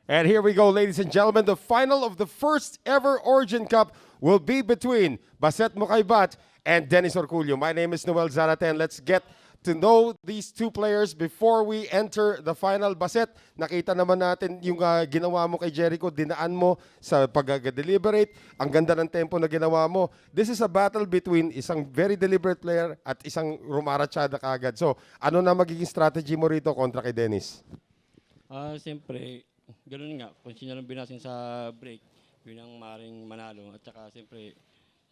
And here we go, ladies and gentlemen. The final of the first ever Origin Cup will be between Baseth Mocaibat and Dennis Orcollo. My name is Noel Zaraten. Let's get to know these two players before we enter the final. Baseth, nakita naman natin yung ginawa mo kay Jericho, dinaan mo sa pag-deliberate. Ang ganda ng tempo na ginawa mo. This is a battle between isang very deliberate player at isang rumarachada kaagad. So, ano na magiging strategy mo rito kontra kay Dennis? Siyempre, ganoon nga. Kung sino lang binasin sa break, yun ang maaaring manalo. At saka, siyempre,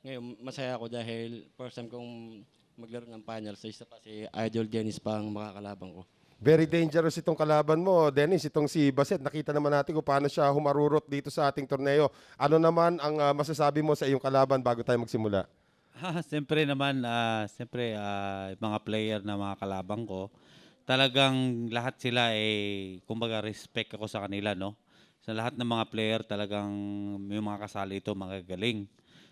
ngayon, masaya ako dahil first time kong maglaro ng final. Sa isa pa si Idol Dennis pa ang makakalaban ko. Very dangerous itong kalaban mo, Dennis. Itong si Baseth, nakita naman natin kung paano siya humarurot dito sa ating torneo. Ano naman ang masasabi mo sa iyong kalaban bago tayo magsimula? Siyempre naman, mga player na mga kalabang ko, talagang lahat sila kumbaga respect ako sa kanila, no? Sa lahat ng mga player talagang may mga kasali ito, magagaling.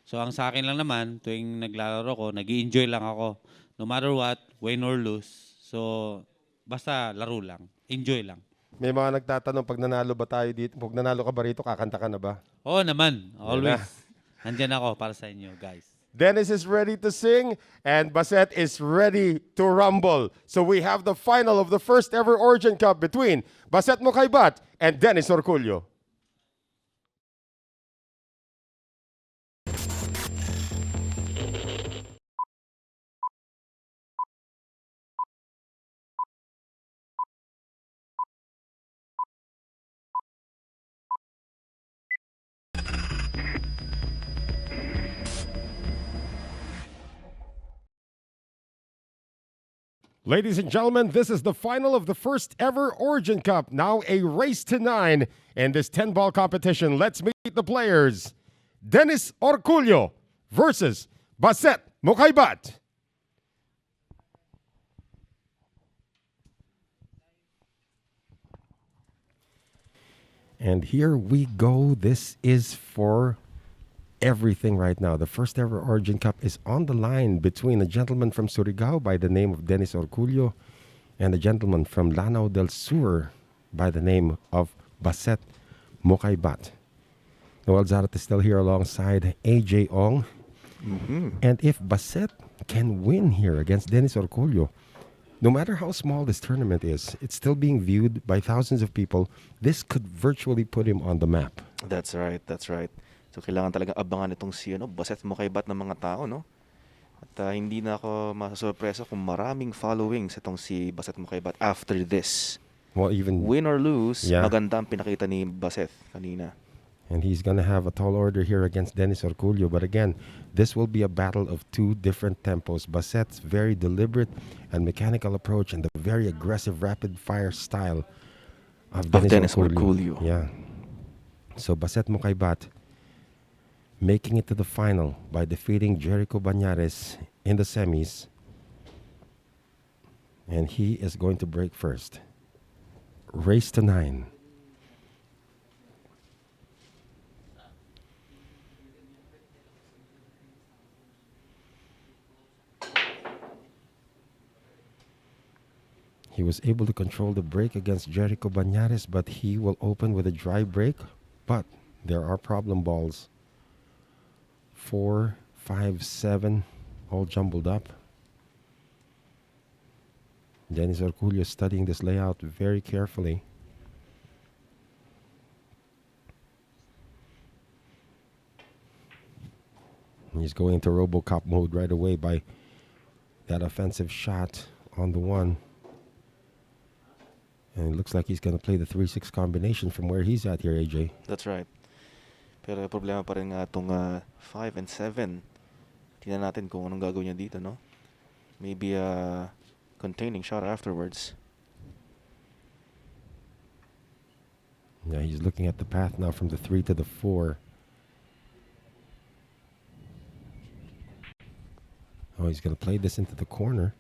So ang sa akin lang naman, tuwing naglalaro ko, nag-i-enjoy lang ako. No matter what, win or lose. So basta laro lang, enjoy lang. May mga nagtatanong, pag nanalo ba tayo dito? Pag nanalo ka ba rito, kakanta ka na ba? Oo naman, always. na. Nandyan ako para sa inyo, guys. Dennis is ready to sing and Baseth is ready to rumble. So we have the final of the first ever Origin Cup between Baseth Mocaibat and Dennis Orcollo. Ladies and gentlemen, this is the final of the first ever Origin Cup. Now a race to 9 in this 10-ball competition. Let's meet the players. Dennis Orcollo versus Baseth Mocaibat. And here we go. This is for everything right now. The first ever Origin Cup is on the line between a gentleman from Surigao by the name of Dennis Orcollo and a gentleman from Lanao del Sur by the name of Baseth Mocaibat. Noel Zarat is still here alongside AJ Ong. And if Baseth can win here against Dennis Orcollo, no matter how small this tournament is, it's still being viewed by thousands of people. This could virtually put him on the map. That's right, that's right. So kailangan talaga abangan itong si Baseth Mocaibat ng mga tao, no? At hindi na ako masasurpresa kung maraming followings itong si Baseth Mocaibat after this. Well, even Win or lose, Yeah. maganda ang pinakita ni Baseth kanina. and he's going to have a tall order here against Dennis Orcollo. But again, this will be a battle of two different tempos. Baseth's very deliberate and mechanical approach and the very aggressive rapid-fire style of Dennis Orcollo. Yeah. So Baseth Mocaibat making it to the final by defeating Jericho Banyares in the semis. And he is going to break first. Race to 9. He was able to control the break against Jericho Banyares, but he will open with a dry break. But there are problem balls. 4, 5, 7, all jumbled up. Dennis Orcollo is studying this layout very carefully. He's going into RoboCop mode right away by that offensive shot on the 1. And it looks like he's going to play the 3-6 combination from where he's at here, AJ. That's right. Pero problema pa rin nga itong 5 and 7. Tingnan natin kung anong gagawin niya dito, no? Maybe a containing shot afterwards. Yeah, he's looking at the path now from the 3 to the 4. Oh, he's going to play this into the corner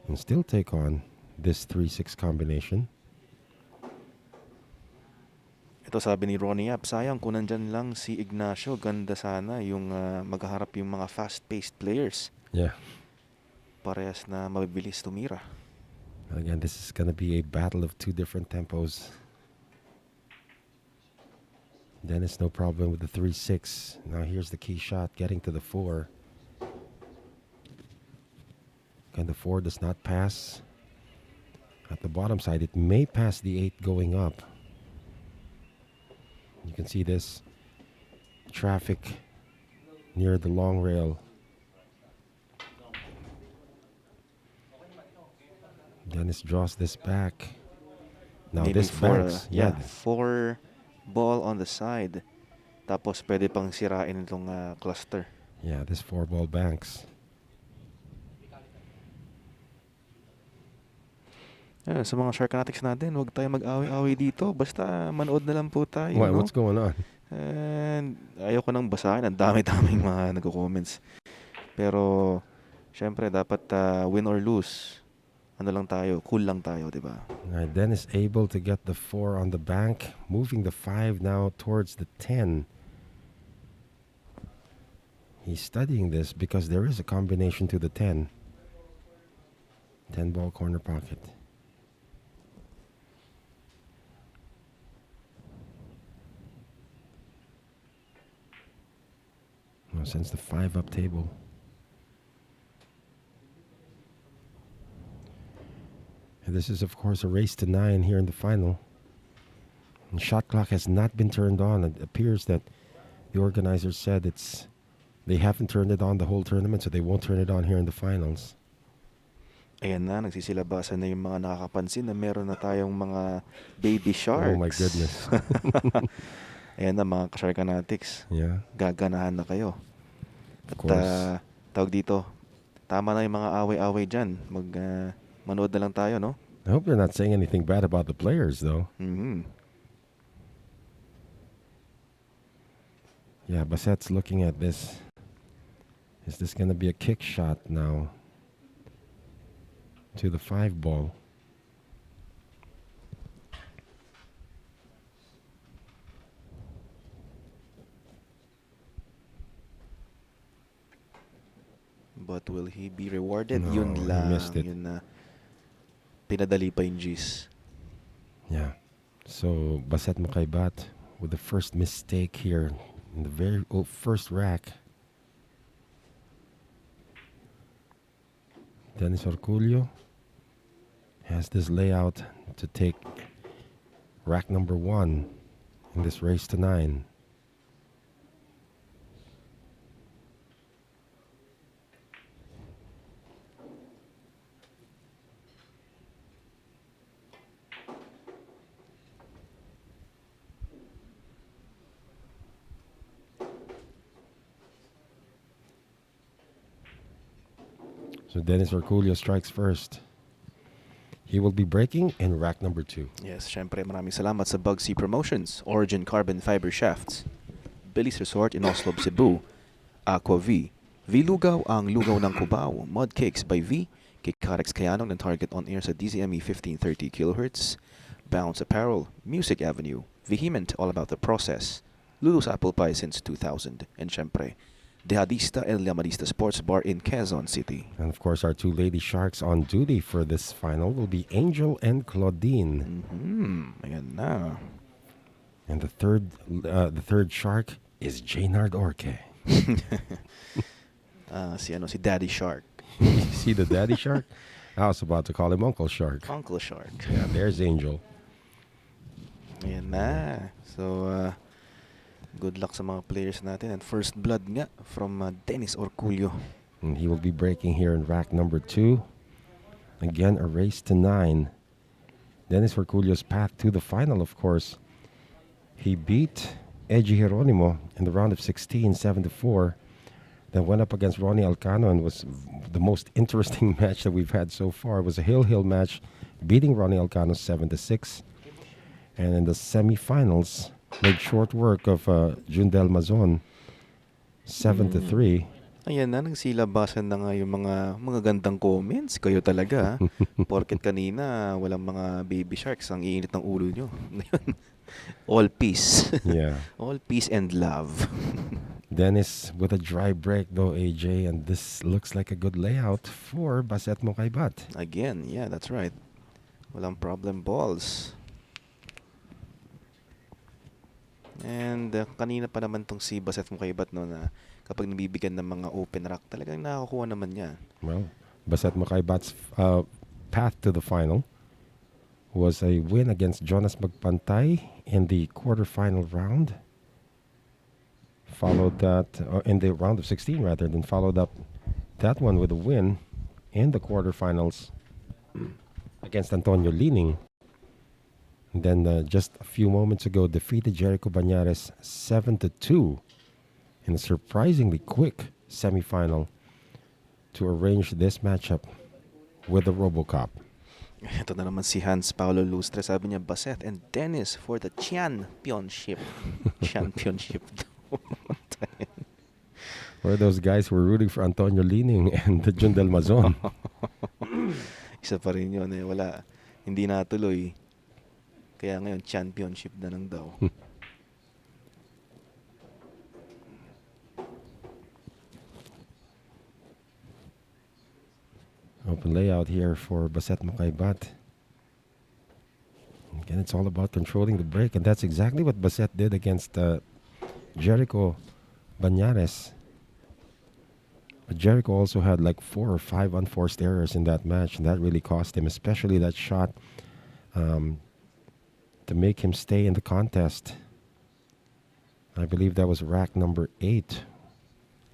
and still take on this 3-6 combination. Ito sabi ni Ronnie Yap, sayang kung nandyan lang si Ignacio. Ganda sana yung maghaharap yung mga fast-paced players. Yeah. Parehas na mabibilis tumira. Again, this is going to be a battle of two different tempos. Dennis, no problem with the 3-6. Now here's the key shot, getting to the 4. And the 4 does not pass. At the bottom side, it may pass the 8 going up. You can see this traffic near the long rail. Dennis draws this back. Now Maybe this for, banks. Yeah. 4 ball on the side. Tapos pwede pang sirain itong cluster. Yeah, this 4-ball banks. Sa mga Sharkanatics natin, huwag tayo mag-away-away dito. Basta manood na lang po tayo. Why, no? what's going on? And ayoko nang basahin. Ang dami-daming mga nagko-comments. Pero, syempre, dapat win or lose. Ano lang tayo, cool lang tayo, di ba? Alright, Dennis able to get the 4 on the bank, moving the 5 now towards the 10. He's studying this because there is a combination to the 10. 10-ball corner pocket. Now sends the 5 up table. And this is, of course, a race to 9 here in the final. The shot clock has not been turned on. It appears that the organizers said they haven't turned it on the whole tournament, so they won't turn it on here in the finals. Ayan na, nagsisilabasan na yung mga nakakapansin na meron na tayong mga baby sharks. Oh my goodness. Ayan na mga Sharkanatics. Yeah. Gaganahan na kayo. Of At course. tawag dito, tama na yung mga away-away dyan. Manood na lang tayo, no? I hope they're not saying anything bad about the players, though. Mm-hmm. Yeah, Baseth's looking at this. Is this going to be a kick shot now to the 5-ball? But will he be rewarded? No, Yun he lang. missed it. Yun na. Pinadali pa yung G's. Yeah. So Baseth Mocaibat with the first mistake here in the very first rack. Dennis Orcollo has this layout to take rack number 1 in this race to 9. So Dennis Orcollo strikes first. He will be breaking in rack number 2. Yes, syempre maraming salamat sa Bugsy Promotions, Origin Carbon Fiber Shafts, Billy's Resort in Oslo, Cebu, Aqua V, V-Lugaw ang lugaw ng Cubao, Mud Cakes by V, kay Karex Kayanong ng Target on Air sa DZME 1530 kHz, Bounce Apparel, Music Avenue, Vehement All About the Process, Lulu's Apple Pie since 2000, and syempre, Dehadista El Llamadista Sports Bar in Quezon City. And of course, our 2 lady sharks on duty for this final will be Angel and Claudine. Ayan na. And the third shark is Jaynard Orque. Si Daddy Shark. You see the daddy shark? I was about to call him Uncle Shark. Uncle Shark. Yeah, there's Angel. Ayan na. So, good luck sa mga players natin. And first blood nga from Dennis Orcollo. And he will be breaking here in rack number 2. Again, a race to 9. Dennis Orcollo's path to the final, of course. He beat Edgy Geronimo in the round of 16, 7-4. Then went up against Ronnie Alcano and was the most interesting match that we've had so far. It was a hill match, beating Ronnie Alcano 7-6. And in the semifinals, made short work of Jundel Mazon 7-3. Ayan na, nagsilabasan na nga yung mga gandang comments. Kayo talaga. Porket kanina, walang mga baby sharks. Ang iinit ng ulo nyo. All peace. Yeah. All peace and love. Dennis with a dry break though, AJ, and this looks like a good layout for Baseth Mocaibat. Again, yeah, that's right. Walang problem balls. And kanina pa naman tong si Baseth Mocaibat no na kapag nabibigyan ng mga open rack, talagang nakakuha naman yan. Well, Baseth Mocaibat's path to the final was a win against Jonas Magpantay in the quarterfinal round. Followed that in the round of 16 rather, then followed up that one with a win in the quarterfinals against Antonio Lining. And then just a few moments ago defeated Jericho Banyares 7-2 in a surprisingly quick semifinal to arrange this matchup with the RoboCop. Ito na naman si Hans Paulo Lustre. Sabi niya, Baseth and Dennis for the championship. Championship daw. Or those guys who were rooting for Antonio Lining and the Jundel Mazon. Isa pa rin yun eh. Wala. Hindi natuloy. Kaya ngayon, championship na lang daw. Open layout here for Baseth Mocaibat. Again, it's all about controlling the break, and that's exactly what Baseth did against Jericho Banyares. But Jericho also had like 4 or 5 unforced errors in that match, and that really cost him, especially that shot to make him stay in the contest. I believe that was rack number 8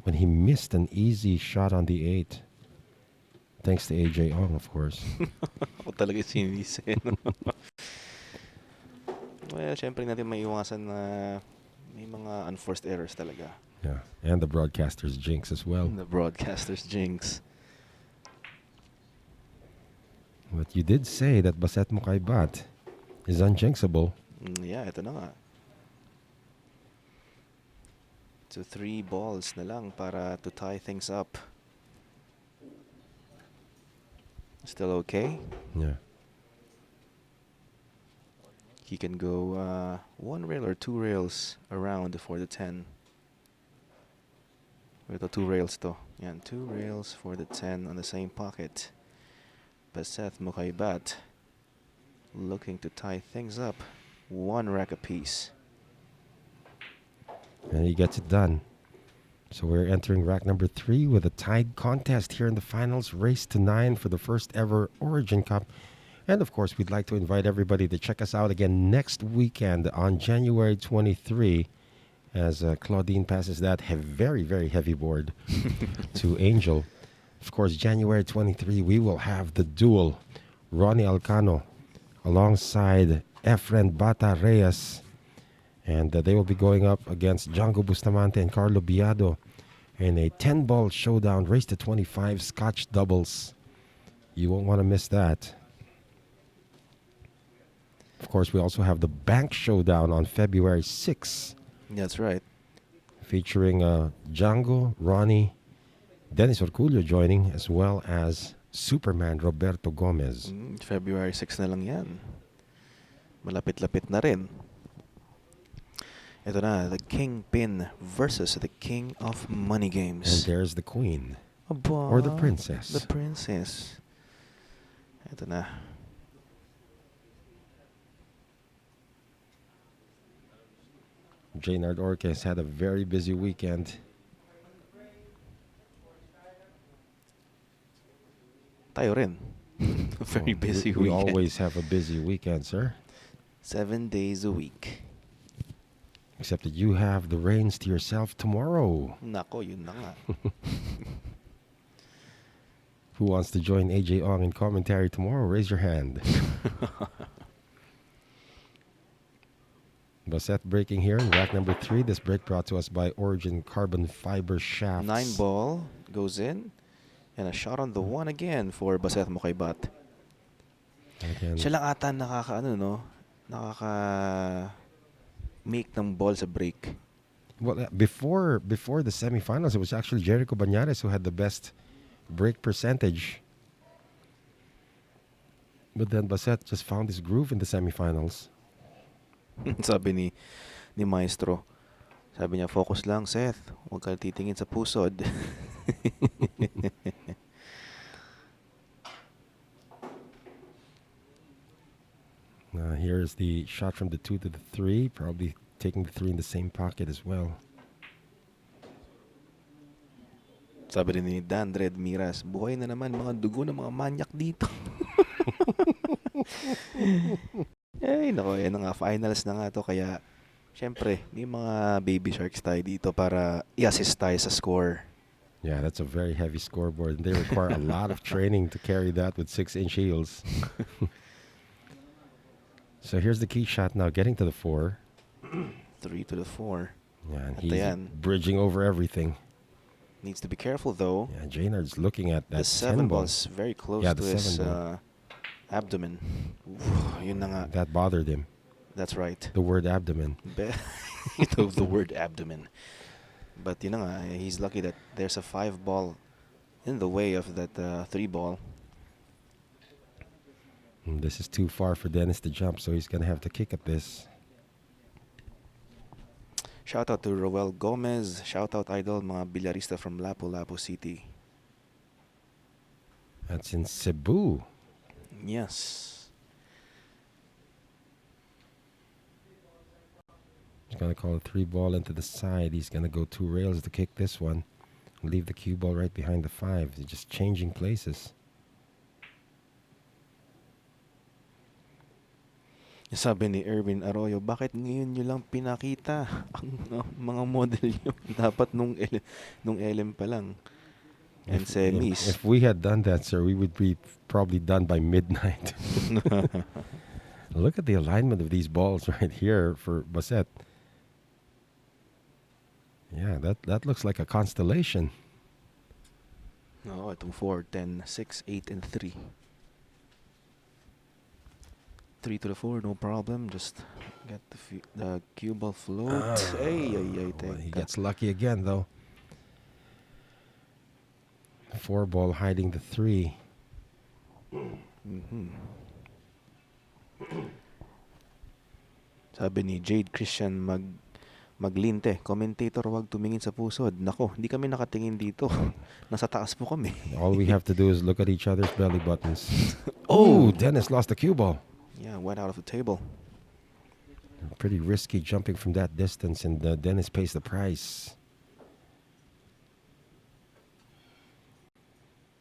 when he missed an easy shot on the 8. Thanks to AJ Ong, of course. Ako talaga sinisi. Well, syempre natin may iwasan na may mga unforced errors talaga. Yeah, and the broadcaster's jinx as well. The broadcaster's jinx. But you did say that Baseth Mocaibat is unjinxable. Yeah, ito na nga. So 3 balls na lang para to tie things up. Still okay? Yeah. He can go 1 rail or 2 rails around for the 10. Ito 2 rails to. Yan, 2 rails for the 10 on the same pocket. Baseth Mocaibat looking to tie things up. 1 rack apiece. And he gets it done. So we're entering rack number 3 with a tied contest here in the finals. Race to 9 for the first ever Origin Cup. And of course, we'd like to invite everybody to check us out again next weekend on January 23 as Claudine passes that very, very heavy board to Angel. Of course, January 23, we will have the duel. Ronnie Alcano alongside Efren Bata Reyes. And they will be going up against Django Bustamante and Carlo Biado in a 10-ball showdown, race to 25 Scotch doubles. You won't want to miss that. Of course, we also have the Bank Showdown on February 6. That's right. Featuring Django, Ronnie, Dennis Orcollo joining, as well as Superman Roberto Gomez. February 6 na lang yan. Malapit-lapit na rin. Ito na, the Kingpin versus the King of Money Games. And there's the Queen. Aba, Or the Princess. The Princess. Ito na. Jaynard Orque has had a very busy weekend. Tayo rin. Very busy we weekend. always have a busy weekend, sir. 7 days a week. Except that you have the reins to yourself tomorrow. Nako, yun na nga. Who wants to join AJ Ong in commentary tomorrow? Raise your hand. Baseth breaking here in rack number 3. This break brought to us by Origin Carbon Fiber Shafts. 9 ball goes in. And a shot on the 1 again for Baseth Mocaibat. Again. Siya lang ata make ng ball sa break. Well, before the semifinals, it was actually Jericho Banyares who had the best break percentage. But then Baseth just found his groove in the semifinals. Sabi ni Maestro. Sabi niya, focus lang, Seth. Huwag ka titingin sa pusod. Here's the shot from the 2 to the 3. Probably taking the 3 in the same pocket as well. Sabi rin ni Dan Red Miras, buhay na naman mga dugo ng mga manyak dito. Ay, nako, yan na nga. Finals na nga to. Kaya, syempre, may mga baby sharks tayo dito para i-assist tayo sa score. Yeah, that's a very heavy scoreboard. And they require a lot of training to carry that with 6-inch heels. So here's the key shot now, getting to the 4. 3 to the 4. Yeah, and At he's ayan. bridging over everything. Needs to be careful though. Yeah, Jaynard's looking at that The 7 ball. ball's very close Yeah, to the his 7 ball. abdomen. Oof, yun na nga. That bothered him. That's right. The word abdomen. The word abdomen. But yun na nga, he's lucky that there's a 5 ball in the way of that 3 ball. And this is too far for Dennis to jump, so he's going to have to kick at this. Shout out to Roel Gomez. Shout out idol mga bilyarista from Lapu-Lapu City. That's in Cebu. Yes. He's going to call a 3 ball into the side. He's going to go 2 rails to kick this one. Leave the cue ball right behind the 5. He's just changing places. Sabi ni Erwin Arroyo, bakit ngayon nyo lang pinakita ang mga model nyo? Dapat nung LM pa lang. And semis. If we had done that, sir, we would be probably done by midnight. Look at the alignment of these balls right here for Baseth. Yeah, that looks like a constellation. No, 2, 4, 10, 6, 8, and 3. 3 to the 4, no problem. Just get the cue ball float. Ay, Well, he teka. gets lucky again, though. 4 ball hiding the 3. Mhm. Sabi ni Jade Christian Maglinte, commentator, wag tumingin sa pusod. Nako, hindi kami nakatingin dito. Nasa taas po kami. All we have to do is look at each other's belly buttons. Oh! Oh, Dennis lost the cue ball. Yeah, went out of the table. Pretty risky jumping from that distance, and Dennis pays the price.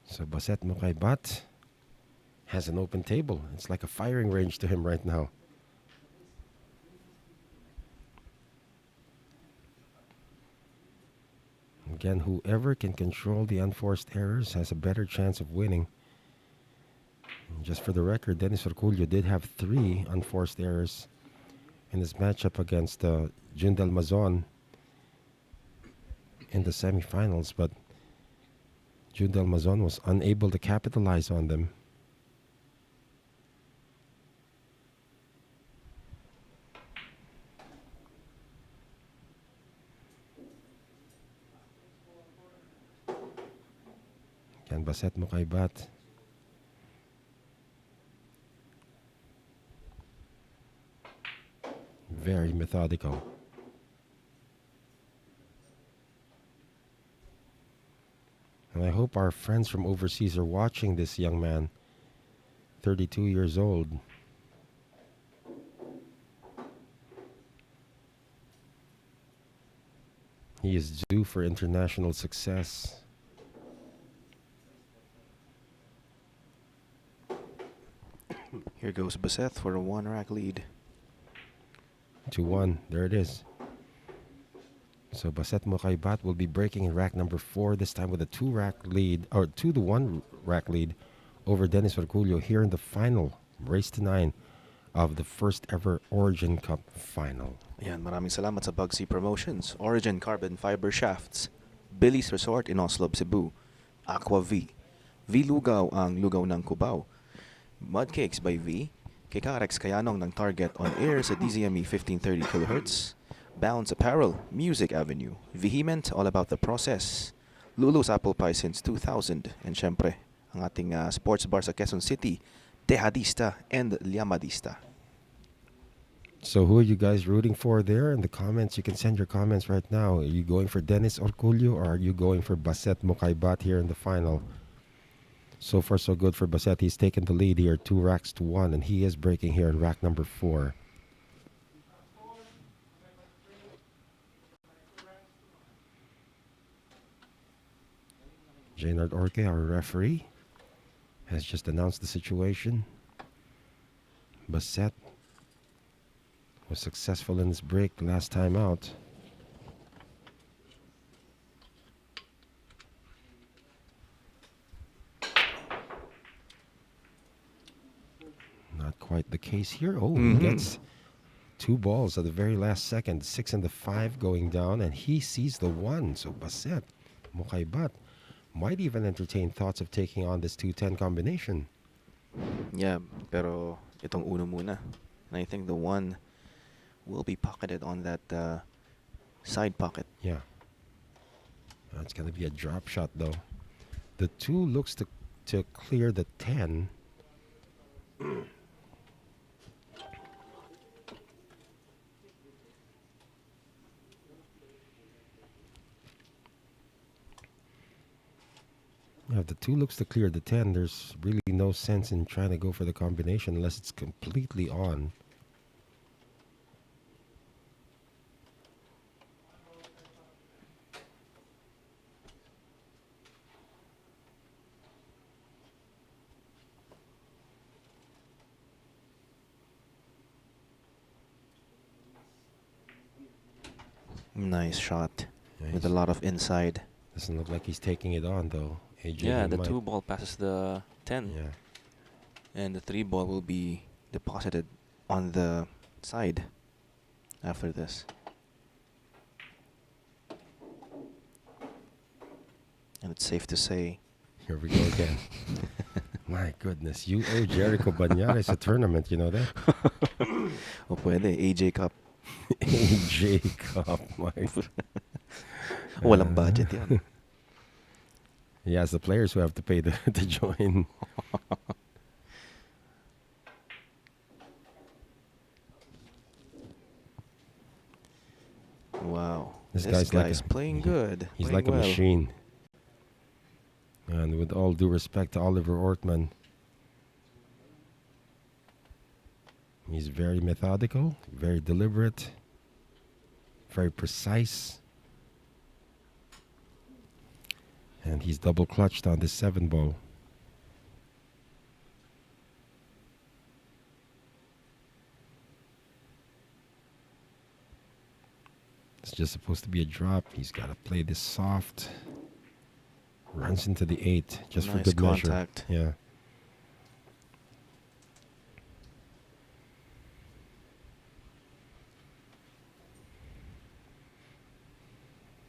So Baseth Mocaibat has an open table. It's like a firing range to him right now. Again, whoever can control the unforced errors has a better chance of winning. Just for the record, Dennis Orcollo did have 3 unforced errors in his matchup against Jundal Mazon in the semifinals, but Jundal Mazon was unable to capitalize on them. Again, Baseth Mocaibat. Very methodical. And I hope our friends from overseas are watching this young man, 32 years old. He is due for international success. Here goes Baseth for a 1-rack lead. 2-1. There it is. So Baseth Mocaibat will be breaking in rack number 4, this time with a 2-rack lead, or 2-1 rack lead over Dennis Orcollo here in the final, race to 9 of the first ever Origin Cup final. Ayan, maraming salamat sa Bugsy Promotions, Origin Carbon Fiber Shafts, Billy's Resort in Oslo, Cebu, Aqua V, V Lugaw ang lugaw ng Cubao, Mud Cakes by V, Kekarex Kayanong ng Target on air sa DZME 1530 kHz, Bounce Apparel, Music Avenue, Vehement, all about the process, Lulu's Apple Pie since 2000, and syempre, ang ating sports bar sa Quezon City, Tejadista and Llamadista. So who are you guys rooting for there? In the comments, you can send your comments right now. Are you going for Dennis Orcollo or are you going for Baseth Mocaibat here in the final? So far, so good for Baseth. He's taken the lead here, 2 racks to 1, and he is breaking here in rack number 4. Jaynard Orque, our referee, has just announced the situation. Baseth was successful in his break last time out. Not quite the case here. Oh, he gets 2 balls at the very last second. 6 and the 5 going down, and he sees the 1. So Baseth Mocaibat might even entertain thoughts of taking on this 2-10 combination. Yeah, pero itong uno muna. And I think the 1 will be pocketed on that side pocket. Yeah. It's going to be a drop shot, though. The 2 looks to clear the 10. Yeah, if the 2 looks to clear the 10, there's really no sense in trying to go for the combination unless it's completely on. Nice shot with a Nice. lot of inside. Doesn't look like he's taking it on, though. AJ, Yeah, he the might. 2 ball passes the 10. Yeah. And the 3 ball will be deposited on the side after this. And it's safe to say, Here we go again. My goodness, you owe Jericho Banyares a tournament, you know that? o pwede, AJ Cup. AJ Cup, Walang budget yan. He has the players who have to pay to join. Wow. This This guy's like guy's a- playing good. He's playing like a well. machine. And with all due respect to Oliver Ortman, he's very methodical, very deliberate, very precise. And he's double clutched on this 7 ball. It's just supposed to be a drop. He's got to play this soft. Runs into the 8 just for Nice good contact. measure. Yeah.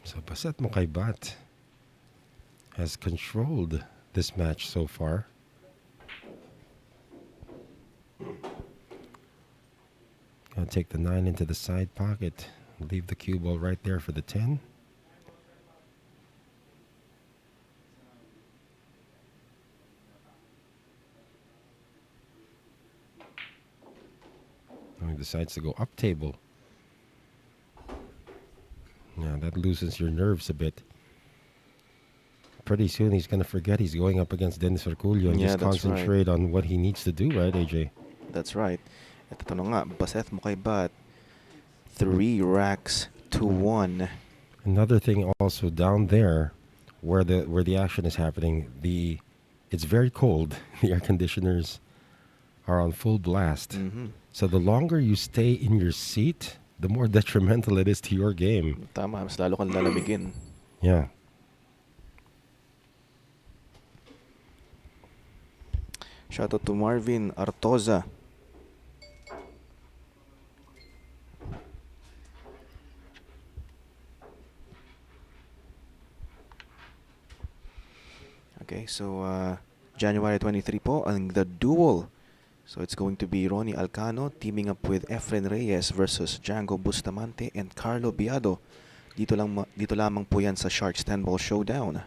So Baseth Mocaibat has controlled this match so far. Gonna take the 9 into the side pocket. Leave the cue ball right there for the 10. Now he decides to go up table. Yeah, that loosens your nerves a bit. Pretty soon he's going to forget he's going up against Dennis Orcollo and Yeah, just that's right. concentrate on what he needs to do, right, AJ? That's right. At ito na nga, Baseth Mocaibat, 3 racks to 1. Another thing also down there where the action is happening, it's very cold. The air conditioners are on full blast. So the longer you stay in your seat, the more detrimental it is to your game. Tama, mas lalo kang lalamigin. Yeah. Shout out to Marvin Artoza. Okay, so January 23 po, ang the duel. So it's going to be Ronnie Alcano teaming up with Efren Reyes versus Django Bustamante and Carlo Biado. Dito lamang po yan sa Sharks 10 Ball Showdown.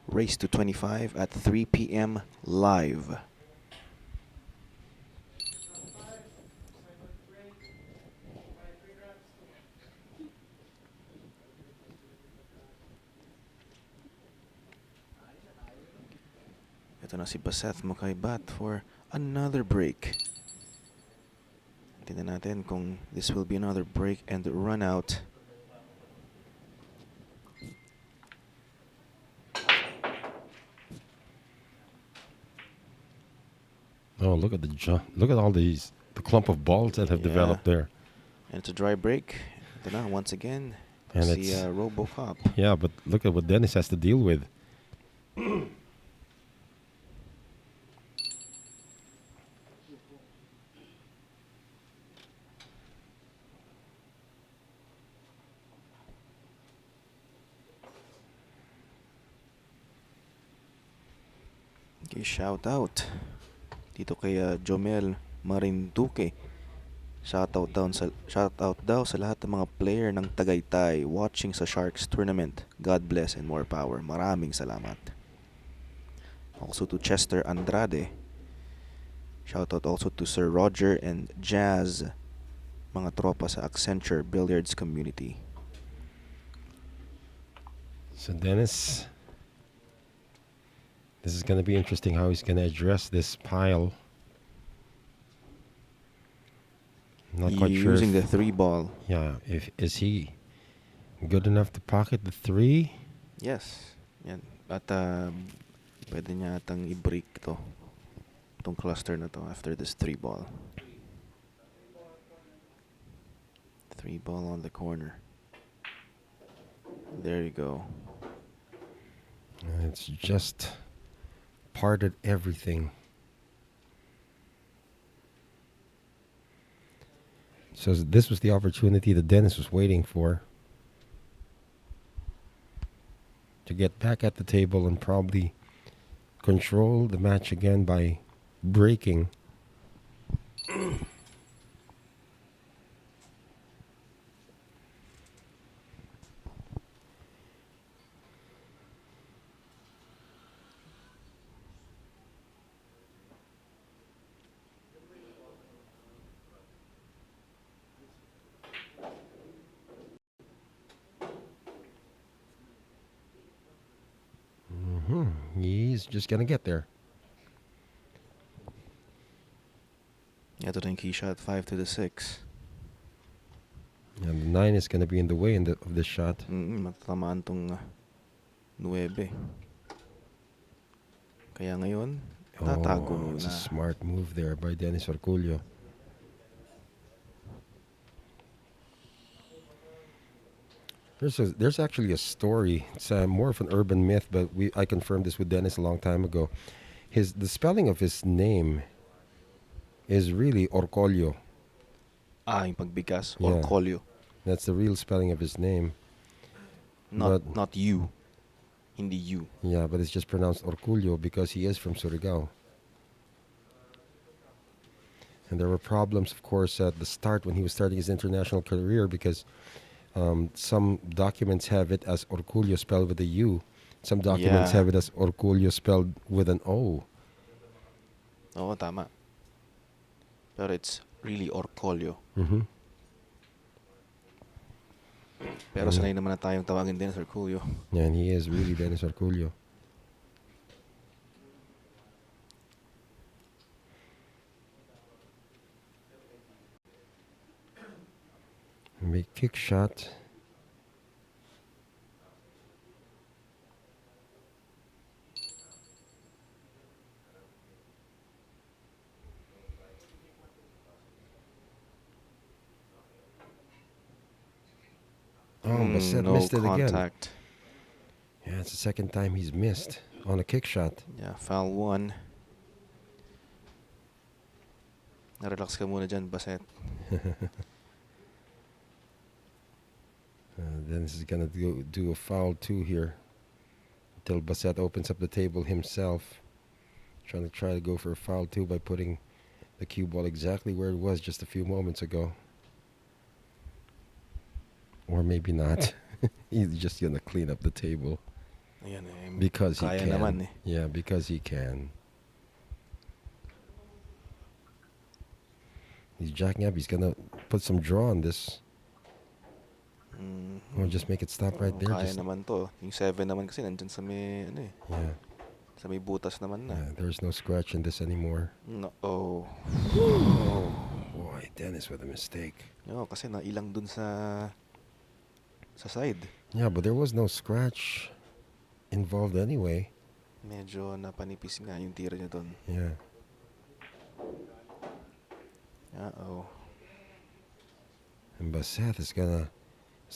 Race to 25 at 3 p.m. live. Ito na si Baseth Mocaibat for another break. Tingnan natin kung this will be another break and run out. Oh, look at look at all the clump of balls that have Yeah. developed there. And it's a dry break. Ito na, once again, And si it's RoboCop. yeah, but look at what Dennis has to deal with. Okay, shout out dito kay Jomel Marinduque. Shout out daw sa lahat ng mga player ng Tagaytay watching sa Sharks tournament. God bless and more power. Maraming salamat. Also to Chester Andrade. Shout out also to Sir Roger and Jazz, mga tropa sa Accenture Billiards community. So Dennis, this is going to be interesting how he's going to address this pile. Not quite sure. Using the If, 3-ball. yeah, is he good enough to pocket the 3? Yes. Yan. At pwede niya atang i-break itong cluster na to after this 3-ball. 3-ball on the corner. There you go. It's just parted everything. So this was the opportunity that Dennis was waiting for, to get back at the table and probably control the match again by breaking. He's just gonna get there. Ito na yung key shot, 5 to the 6. And the 9 is gonna be in the way of this shot. Matatamaan tong 9. Kaya ngayon, tatago Oh, it's a na. smart move there by Dennis Orcollo. There's actually a story. It's more of an urban myth, but I confirmed this with Dennis a long time ago. The spelling of his name is really Orcollo. Yung pagbigas, Yeah. Orcollo. That's the real spelling of his name. Not you. Hindi you. Yeah, but it's just pronounced Orcullo because he is from Surigao. And there were problems, of course, at the start when he was starting his international career because some documents have it as Orcullo spelled with a U. Some documents Yeah. have it as Orcullo spelled with an O. Oo, tama. Pero it's really Orcollo. Mm-hmm. Pero sanay naman na tayong tawagin din sa Orcollo. Yeah, and he is really Dennis Orcullo. Big kick shot. Oh, Baseth No missed it again. contact. Yeah, it's the second time he's missed on a kick shot. Yeah, foul 1. Narelax ka muna dyan, Baseth. Dennis is going to do a foul 2 here until Baseth opens up the table himself. Trying to go for a foul 2 by putting the cue ball exactly where it was just a few moments ago. Or maybe not. He's just going to clean up the table. Ayan Because he kaya can. naman eh. Yeah, because he can. He's jacking up. He's going to put some draw on this. Or just make it stop right there. Kaya Just, naman to. Yung 7 naman kasi nandyan sa may, yeah. sa may butas naman na. Yeah, there's no scratch in this anymore. No. Oh. Oh, boy, Dennis with a mistake. No, kasi nailang dun sa side. Yeah, but there was no scratch involved anyway. Medyo napanipis nga yung tira niya dun. Yeah. Uh-oh. And Baseth is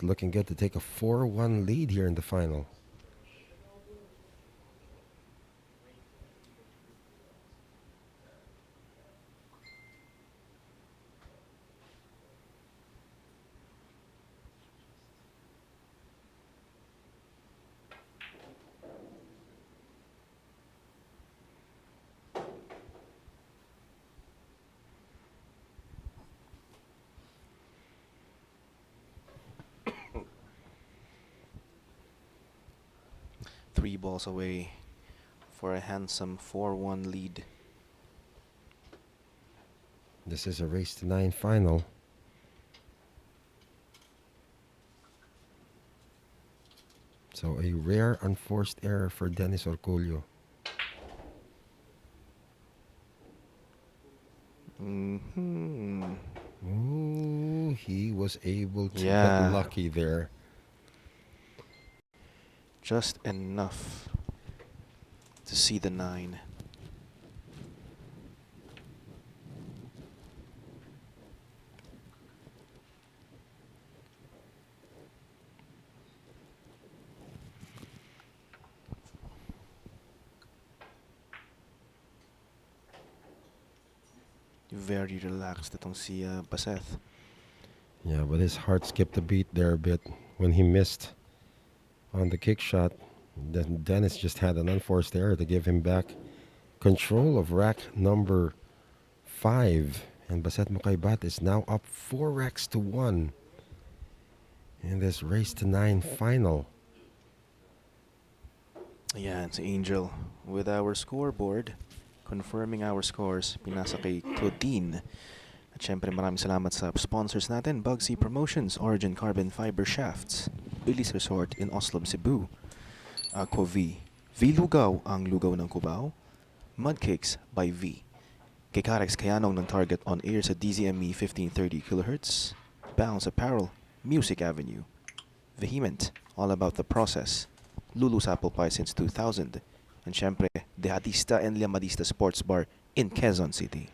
looking good to take a 4-1 lead here in the final. Three balls away for a handsome 4-1 lead. This is a race to 9 final. So a rare unforced error for Dennis Orcollo. Mm-hmm. Ooh, he was able to Yeah. get lucky there. Just enough to see the 9. Very relaxed itong si Baseth. Yeah, but his heart skipped a beat there a bit when he missed on the kick shot. Then Dennis just had an unforced error to give him back control of rack number 5. And Baseth Mocaibat is now up 4 racks to 1 in this race to 9 final. Ayan, si Angel with our scoreboard. Confirming our scores. Pinasa kay Claudine. At syempre maraming salamat sa sponsors natin. Bugsy Promotions, Origin Carbon Fiber Shafts, Billiards Resort in Oslo, Cebu, Aqua V, V-Lugaw ang lugaw ng Cubao, Mudcakes by V, kay Karex Kayanong ng Target on air sa DZME 1530 kHz, Bounce Apparel, Music Avenue, Vehement, all about the process, Lulu's Apple Pie since 2000, and syempre, Dehadista and Llamadista Sports Bar in Quezon City.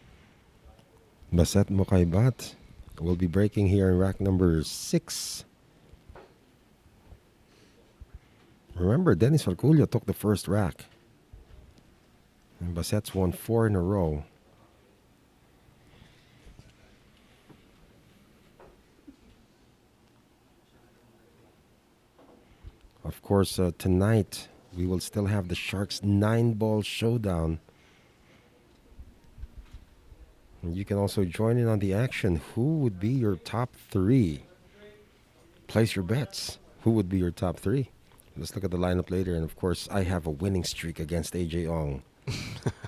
Baseth Mocaibat will be breaking here in rack number 6. Remember, Dennis Orcollo took the first rack. And Baseth's won 4 in a row. Of course, tonight we will still have the Sharks 9-ball showdown. And you can also join in on the action. Who would be your top 3? Place your bets. Who would be your top 3? Let's look at the lineup later. And of course, I have a winning streak against AJ Ong.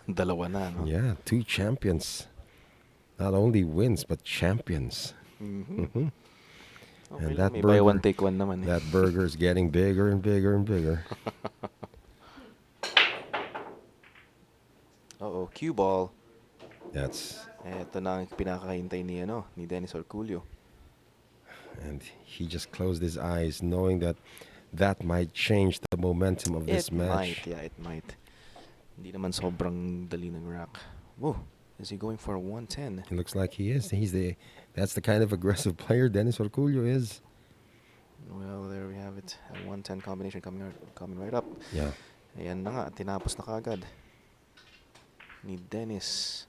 Dalawa na, no? Yeah, 2 champions. Not only wins, but champions. Mm-hmm. Okay, And lang, that may buy one burger, take one naman. that burger is getting bigger and bigger and bigger. Uh-oh, cue ball. That's Ito na ang pinakahintay ni Dennis Orcollo. and he just closed his eyes, knowing that that might change the momentum of this It match. might, yeah, it might. Hindi naman sobrang dali ng rack. Whoa, is he going for a 110? It looks like he is. That's the kind of aggressive player Dennis Orcollo is. Well, there we have it. A 110 combination coming right up. Yeah. Ayan na nga, tinapos na kagad ni Dennis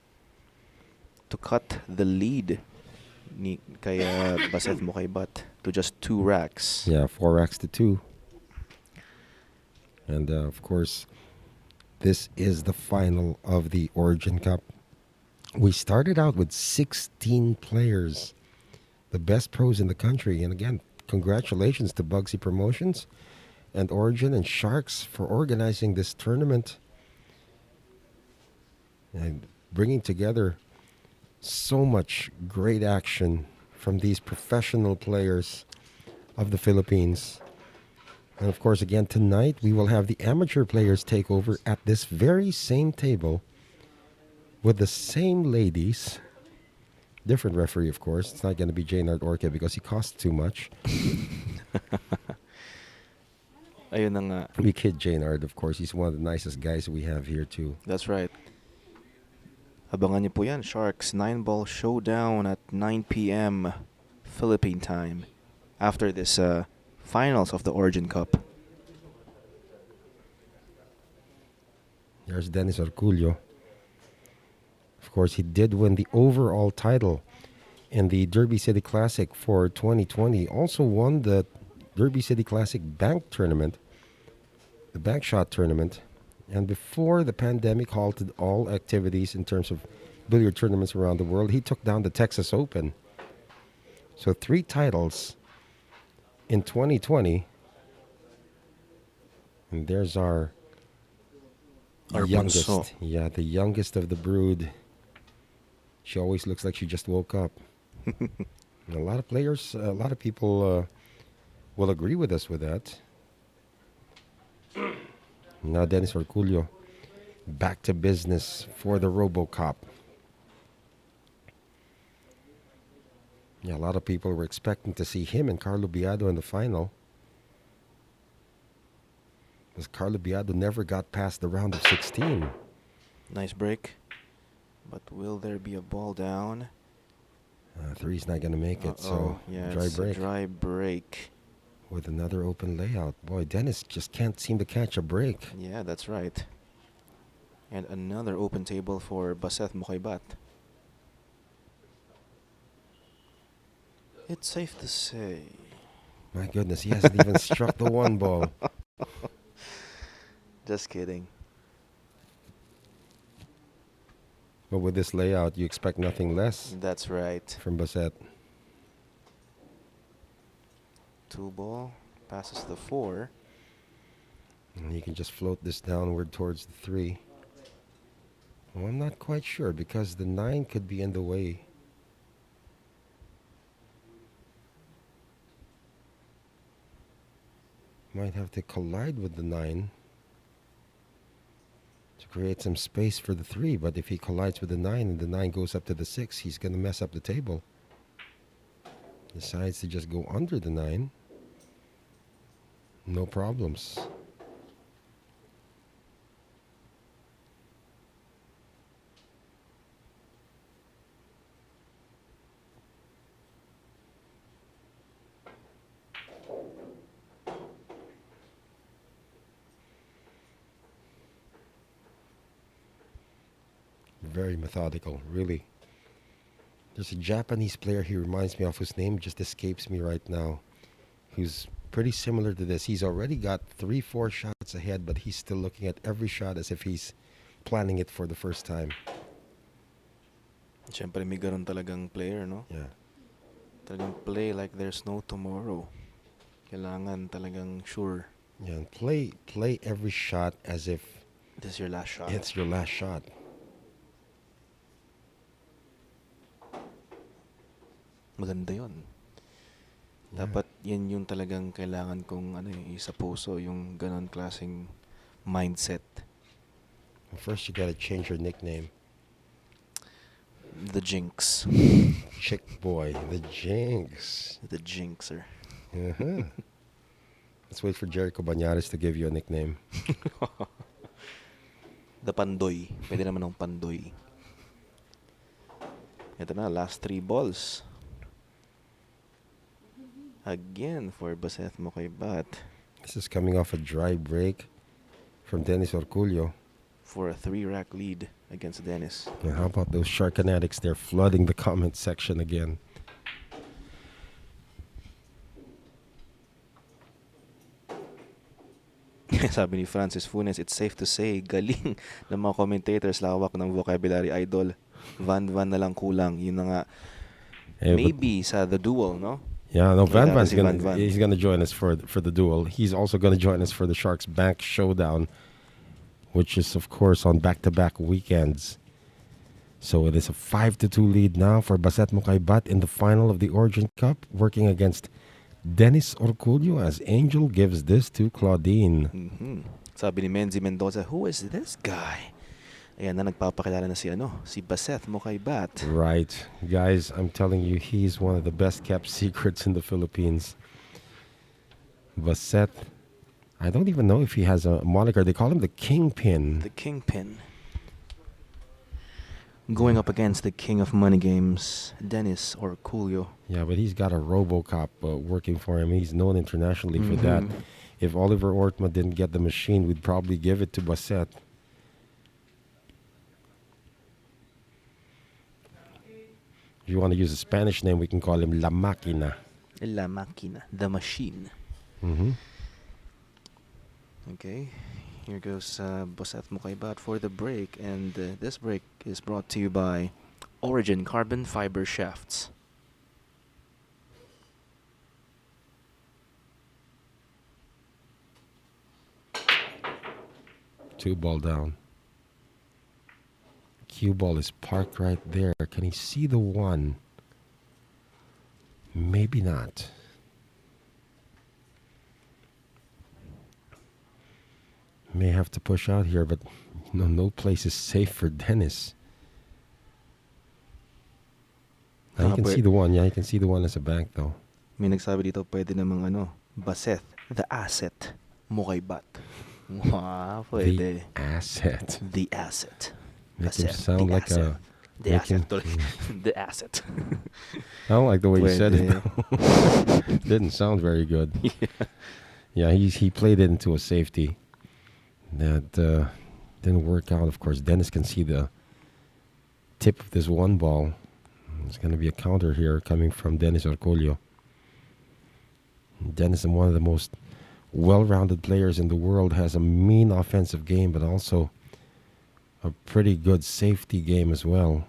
to cut the lead kay Baseth Mocaibat to just 2 racks. Yeah, 4 racks to 2. And of course, this is the final of the Origin Cup. We started out with 16 players, the best pros in the country. And again, congratulations to Bugsy Promotions and Origin and Sharks for organizing this tournament and bringing together so much great action from these professional players of the Philippines. And of course, again, tonight we will have the amateur players take over at this very same table with the same ladies. Different referee, of course. It's not going to be Jaynard Orca because he costs too much. Ayun na nga. We kid Jaynard, of course. He's one of the nicest guys we have here, too. That's right. Abangan niyo po yan, Sharks 9-ball showdown at 9 p.m. Philippine time after this finals of the Origin Cup. There's Dennis Orcollo. Of course, he did win the overall title in the Derby City Classic for 2020. Also won the Derby City Classic Bank Tournament, the Bank Shot Tournament. And before the pandemic halted all activities in terms of billiard tournaments around the world, he took down the Texas Open. So 3 titles in 2020. And there's our youngest. bunso. Yeah, the youngest of the brood. She always looks like she just woke up. And a lot of players, a lot of people will agree with us with that. Now Dennis Orcollo back to business for the RoboCop. Yeah, a lot of people were expecting to see him and Carlo Biado in the final. Because Carlo Biado never got past the round of 16. Nice break. But will there be a ball down? 3's not going to make it, so yeah, dry it's break a dry break. with another open layout. Boy, Dennis just can't seem to catch a break. Yeah, that's right. And another open table for Baseth Mocaibat. It's safe to say. My goodness, he hasn't even struck the 1 ball. Just kidding. But with this layout, you expect nothing less That's right. from Baseth. 2 ball passes the 4. And you can just float this downward towards the 3. Well, I'm not quite sure because the 9 could be in the way. Might have to collide with the 9 to create some space for the 3. But if he collides with the 9 and the 9 goes up to the 6, he's going to mess up the table. Decides to just go under the 9. No problems. Very methodical, really. There's a Japanese player he reminds me of whose name just escapes me right now, who's pretty similar to this. He's already got 3-4 shots ahead, but he's still looking at every shot as if he's planning it for the first time. Siyempre may ganun talagang player, no? Yeah. Talagang play like there's no tomorrow. Kailangan talagang sure. Yeah, and play every shot as if This is your last shot. it's your last shot. Maganda yun. Yeah. Dapat yan yung talagang kailangan kong sa puso, yung ganon klaseng mindset. Well, first you gotta change your nickname. The Jinx. Chick Boy, the Jinx. The Jinxer. Uh-huh. Let's wait for Jericho Banyares to give you a nickname. The Pandoy. Pwede naman ng Pandoy. Ito na, last 3 balls. Again for Baseth Mocaibat This is coming off a dry break from Dennis Orcollo. for a 3-rack lead against Dennis. And how about those shark fanatics? They're flooding the comment section again. Sabi ni Francis Funes, it's safe to say, galing ng mga commentators, lawak ng vocabulary, idol. Van na lang kulang. Yun na nga. Hey, but- Maybe sa The Duel, no? Yeah, no, Van Yeah, Van's si gonna Van Van. he's gonna join us for the duel. He's also gonna join us for the Sharks Bank Showdown, which is of course on back-to-back weekends. So it is a 5-2 lead now for Baseth Mocaibat in the final of the Origin Cup, working against Dennis Orcollo as Angel gives this to Claudine. Sabi ni Menzi Mendoza, who is this guy? Ayan na, nagpapakilala na si Baseth Mocaibat. Right, guys, I'm telling you, he's one of the best kept secrets in the Philippines. Baseth, I don't even know if he has a moniker. They call him the Kingpin. The Kingpin. Going up against the king of money games, Dennis Orcollo. Yeah, but he's got a RoboCop working for him. He's known internationally for that. Mhm. If Oliver Ortma didn't get the machine, we'd probably give it to Baseth. If you want to use a Spanish name, we can call him La Máquina. La Máquina, the machine. Hmm. Okay, here goes Baseth Mocaibat for the break, and this break is brought to you by Origin Carbon Fiber Shafts. Two ball down. Cue ball is parked right there. Can he see the one? Maybe not. May have to push out here, but no place is safe for Dennis. Now you can see the one. Yeah, you can see the one as a bank though. May nagsabi dito pwede namang Baseth, the asset, Mocaibat. Wow, pwede. The asset. The asset. Make him Baseth, sound the like asset. The make asset. him- tuloy. The asset. I don't like the way you said it. Pwede. Didn't sound very good. Yeah. Yeah, he played it into a safety. That didn't work out. Of course, Dennis can see the tip of this one ball. There's going to be a counter here coming from Dennis Orcollo. Dennis is one of the most well-rounded players in the world, has a mean offensive game, but also a pretty good safety game as well.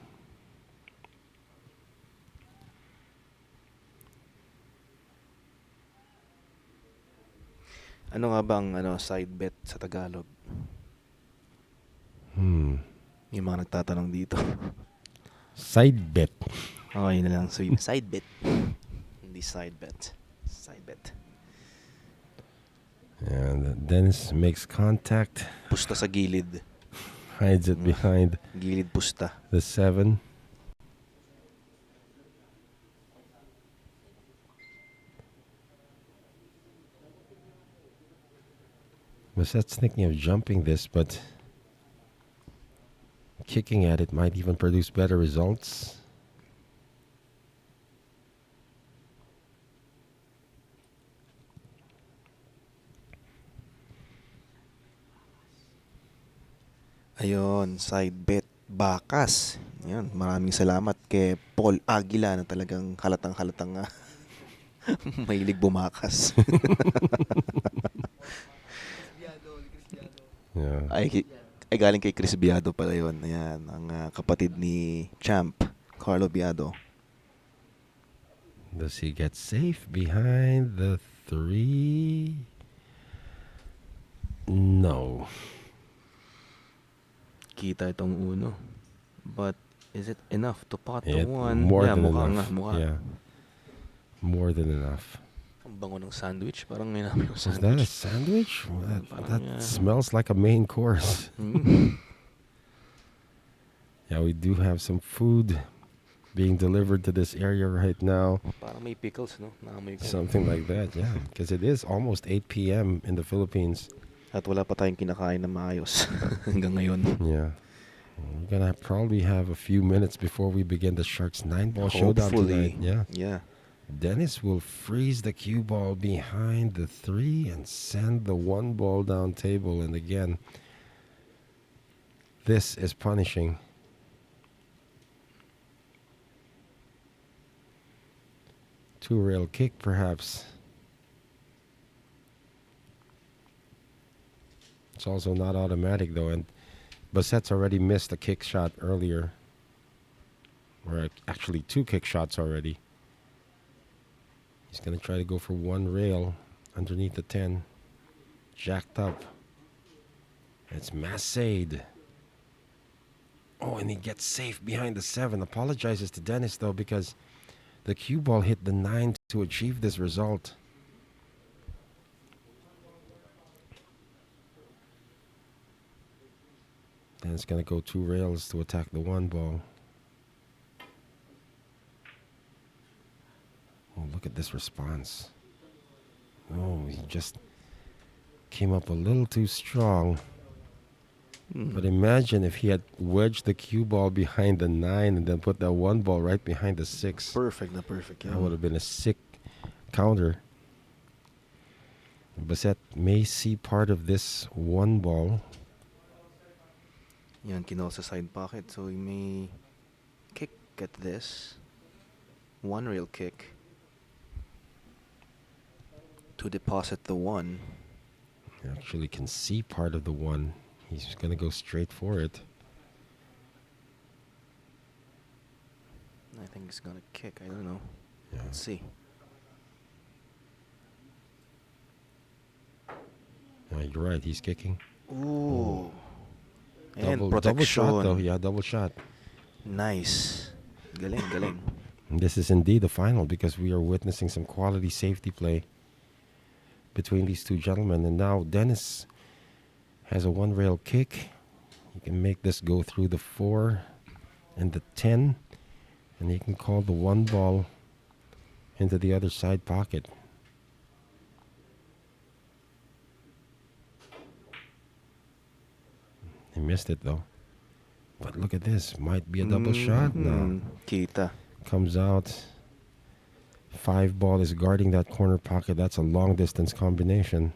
Ano nga bang side bet sa Tagalog? Hmm. Yung mga nagtatanong dito. Side bet. Oh, yun na lang. So, side bet. Hindi side bet. Side bet. And Dennis makes contact, Pusta sa gilid. hides it behind Gilid pusta. the 7. Baseth's thinking of jumping this, but kicking at it might even produce better results. Ayun, side bet. Bakas. Yan, maraming salamat kay Paul Aguila na talagang halatang-halatang mahilig bumakas. Yeah. ay galing kay Chris Biado pala yun. Ayan, ang kapatid ni Champ, Carlo Biado. Does he get safe behind the 3? No. Kita itong uno. But is it enough to pot the It- one? more Yeah, than mukha enough. nga, mukha. Yeah. More than enough. Ang bango ng sandwich. Parang may namin yung Is that a sandwich. sandwich? That Parang, yeah. smells like a main course. Mm. Yeah, we do have some food being delivered to this area right now. Parang may pickles, no? Naamoy ko. Something like that, yeah. Because it is almost 8 p.m. in the Philippines. At wala pa tayong kinakain na maayos hanggang ngayon. Yeah. We're going to probably have a few minutes before we begin the Sharks 9-ball showdown tonight. Yeah. Yeah. Dennis will freeze the cue ball behind the 3 and send the 1 ball down table. And again, this is punishing. Two-rail kick, perhaps. It's also not automatic, though. And Baseth's already missed a kick shot earlier. Or actually 2 kick shots already. He's going to try to go for 1 rail underneath the 10. Jacked up. It's Massaid. Oh, and he gets safe behind the 7. Apologizes to Dennis, though, because the cue ball hit the 9 to achieve this result. Then it's going to go 2 rails to attack the 1 ball. Oh, look at this response. Oh, he just came up a little too strong. But imagine if he had wedged the cue ball behind the 9 and then put that 1 ball right behind the 6. Perfect na perfect. That would have been a sick counter. Baseth may see part of this 1 ball. Yan, kinall sa side pocket. So he may kick at this. One rail kick to deposit the 1. You actually can see part of the 1. He's going to go straight for it. I think he's gonna kick. I don't know. Yeah. Let's see. You're right. He's kicking. Ooh. And Double protection. shot though. Yeah, double shot. Nice. Galing, galing. And this is indeed the final because we are witnessing some quality safety play between these two gentlemen. And now Dennis has a 1 rail kick. He can make this go through the 4 and the 10. And he can call the 1 ball into the other side pocket. He missed it though. But look at this. Might be a double shot now. Kita. Comes out. 5 ball is guarding that corner pocket. That's a long distance combination.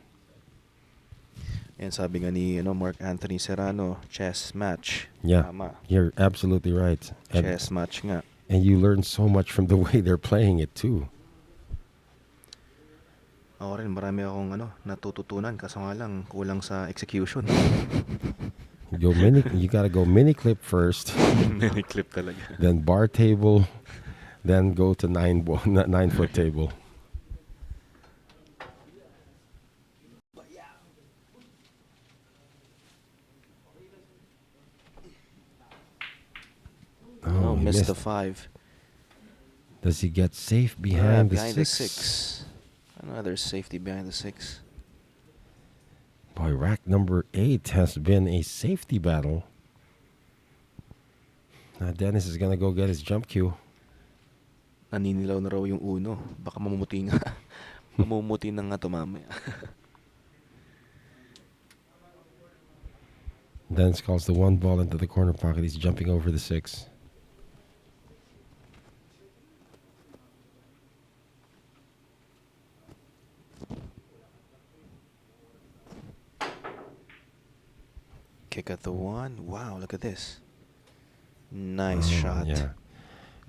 And sabi nga ni Mark Anthony Serrano, chess match. Yeah, Tama. you're absolutely right. Chess match nga. And you learn so much from the way they're playing it too. Ako rin, marami akong natututunan kaso nga lang kulang sa execution. You gotta go mini clip first, Mini clip talaga. then bar table, then go to 9 foot table. Oh, he missed the 5. Does he get safe behind the behind 6? the 6. Another safety behind the 6. Boy, rack number 8 has been a safety battle. Now Dennis is gonna go get his jump cue. Naninilaw na raw yung uno. Baka mamumuti nga. Mamumuti na nga to mamaya. Dennis calls the 1 ball into the corner pocket. He's jumping over the 6. Kick at the 1. Wow, look at this. Nice shot. Yeah.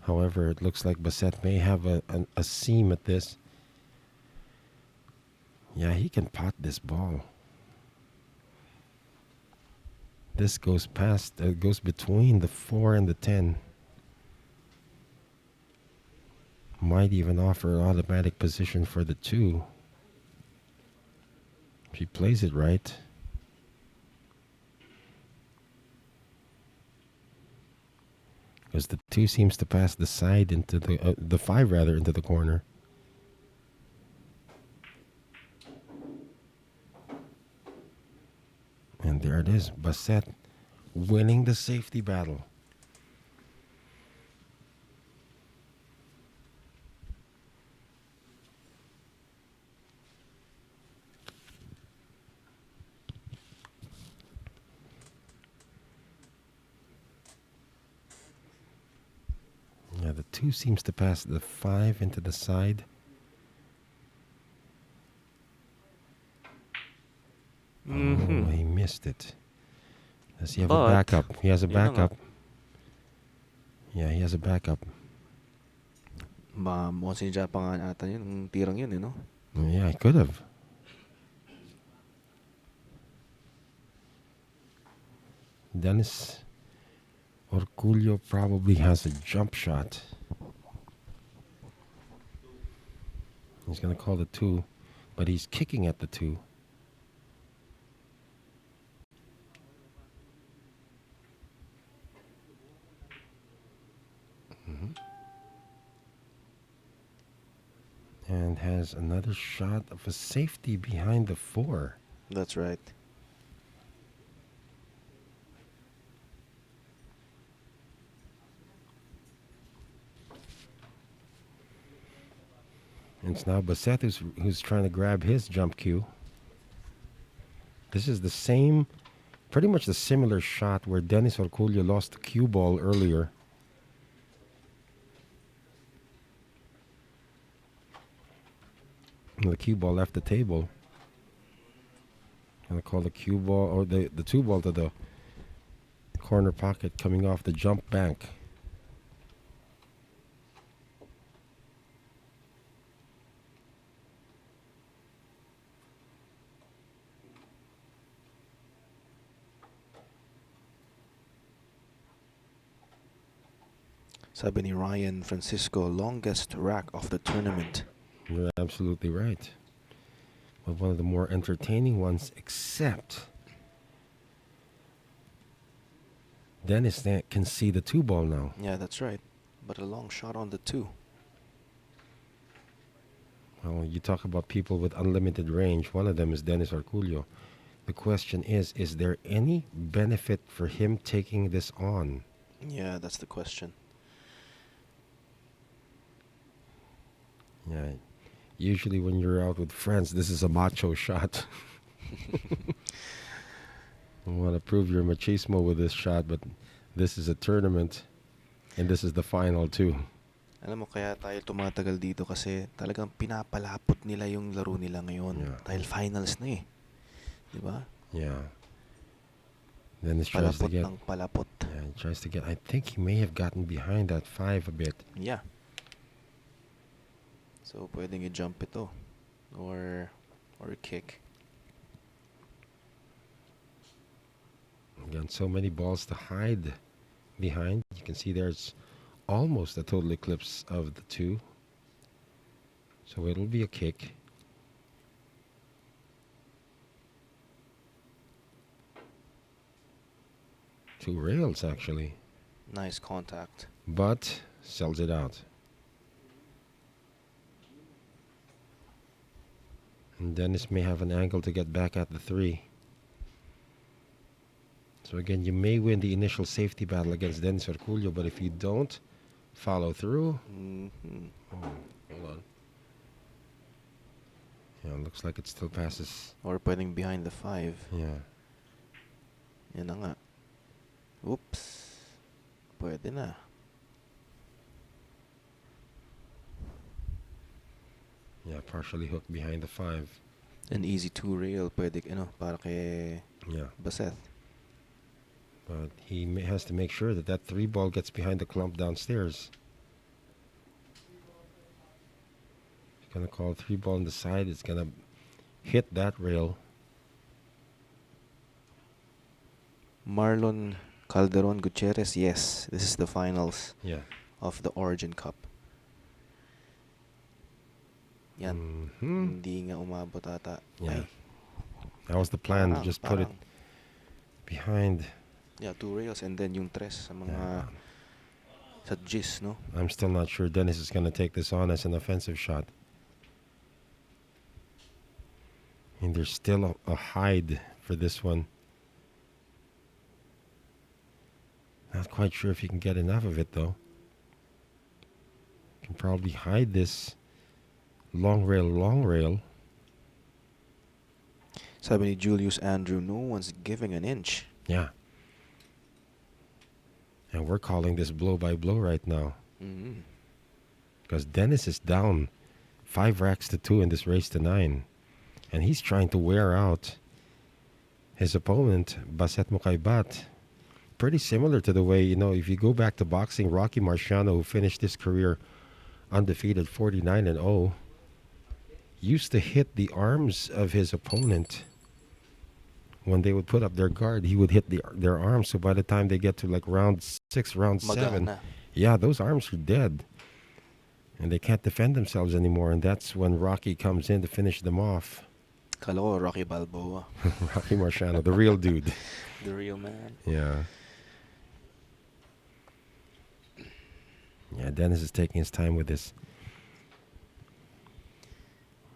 However, it looks like Baseth may have a seam at this. Yeah, he can pot this ball. This goes goes between the 4 and the 10. Might even offer an automatic position for the 2. If he plays it right. Because the 2 seems to pass the side into the 5 rather, into the corner. And there it is, Baseth winning the safety battle. Yeah, the 2 seems to pass the 5 into the side. Mm-hmm. Oh, he missed it. Does he have But, a backup? He has a yun na nga. backup. Yeah, he has a backup. Mukhang sinadya pa nga ata yun. Ang tirang yun, no? Yeah, he could have. Dennis Orcollo probably has a jump shot. He's going to call the 2, but he's kicking at the 2. And has another shot of a safety behind the 4. That's right. And it's now Baseth who's trying to grab his jump cue. This is the same Pretty much the similar shot where Dennis Orcollo lost the cue ball earlier. And the cue ball left the table. Gonna call the cue ball or the two ball to the corner pocket coming off the jump bank. Sabi ni Ryan Francisco, longest rack of the tournament. You're absolutely right. But one of the more entertaining ones, except Dennis can see the two ball now. Yeah, that's right. But a long shot on the two. Well, you talk about people with unlimited range. One of them is Dennis Orcollo. The question is there any benefit for him taking this on? Yeah, that's the question. Yeah. Usually when you're out with friends, this is a macho shot. You want to prove your machismo with this shot, but this is a tournament and this is the final too. Alam mo, kaya tayo tumatagal dito kasi talagang pinapalapot nila yung laro nila ngayon. Yeah. Dahil finals na eh. Di ba? Yeah. Then it tries to Palapot get. ng palapot. Yeah, he tries to get. I think he may have gotten behind that 5 a bit. Yeah. So, pwedeng i-jump ito. Or kick. Again, so many balls to hide behind. You can see there's almost a total eclipse of the two. So it'll be a kick. Two rails, actually. Nice contact. But sells it out. And Dennis may have an angle to get back at the 3. So again, you may win the initial safety battle against Dennis Orcollo, but if you don't follow through... Mm-hmm. Oh, hold on. Yeah, looks like it still passes. Or pwedeng behind the 5. Yeah. Yan na nga. Oops. Pwede na. Yeah, partially hooked behind the 5. An easy 2 rail. Pwede, para kay Yeah. Baseth. But he has to make sure that that 3 ball gets behind the clump downstairs. He's going to call 3 ball on the side. It's going to hit that rail. Marlon Calderon Gutierrez, yes. This is the finals Yeah. of the Origin Cup. Yan. Mhm. Hindi nga umabot ata. Yeah. Ay, That was the plan, to parang- just put it parang- behind. Yeah, 2 rails and then yung tres sa mga Yeah. sa gis, no? I'm still not sure Dennis is going to take this on as an offensive shot. And there's still a hide for this one. Not quite sure if you can get enough of it, though. Can probably hide this long rail. Sabi ni Julius Andrew, no one's giving an inch. Yeah. And we're calling this blow by blow right now. Mm-hmm. Because Dennis is down 5 racks to 2 in this race to 9. And he's trying to wear out his opponent, Baseth Mocaibat. Pretty similar to the way, if you go back to boxing, Rocky Marciano, who finished his career undefeated 49-0, used to hit the arms of his opponent. When they would put up their guard, he would hit their arms. So by the time they get to like round 6, round 7, Magana. yeah, those arms are dead. And they can't defend themselves anymore. And that's when Rocky comes in to finish them off. Kala ko Rocky Balboa. Rocky Marciano, the real dude. The real man. Yeah. Yeah, Dennis is taking his time with this.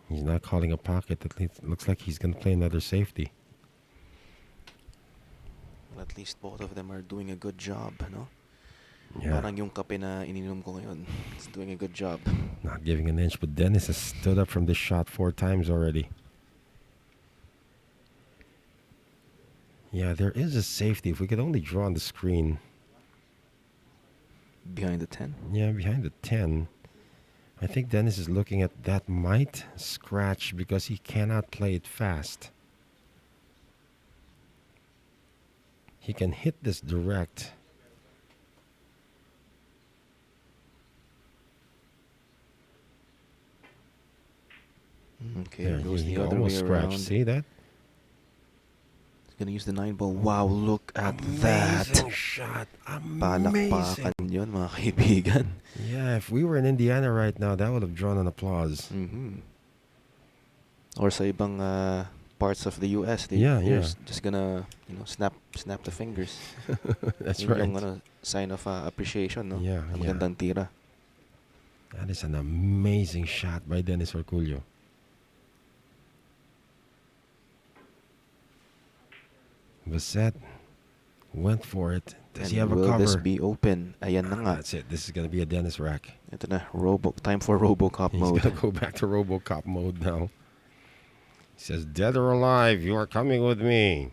He's not calling a pocket. At least looks like he's going to play another safety. Well, at least both of them are doing a good job, no? Yeah. Parang yung kape na ininom ko ngayon. It's doing a good job. Not giving an inch, but Dennis has stood up from this shot 4 times already. Yeah, there is a safety. If we could only draw on the screen. Behind the 10. Yeah, behind the 10. I think Dennis is looking at that might scratch because he cannot play it fast. He can hit this direct. Okay, There, it goes he the other almost way scratched. around. See that? He's gonna use the 9 ball. Wow, look at that. Amazing shot. Palakpakan Amazing. yun, mga kaibigan. Yeah, if we were in Indiana right now, that would have drawn an applause. Or sa ibang parts of the US, Yeah, they're yeah. just gonna, snap the fingers. That's Yun right. yung sign of appreciation, no? Yeah, Ang yeah. magandang tira. That is an amazing shot by Dennis Orcollo. Baseth went for it. Does he And have a will cover? this be open? Ayan na nga. That's it. This is going to be a Dennis rack. Ito na, time for RoboCop He's mode. going to go back to RoboCop mode now. He says, dead or alive, you are coming with me.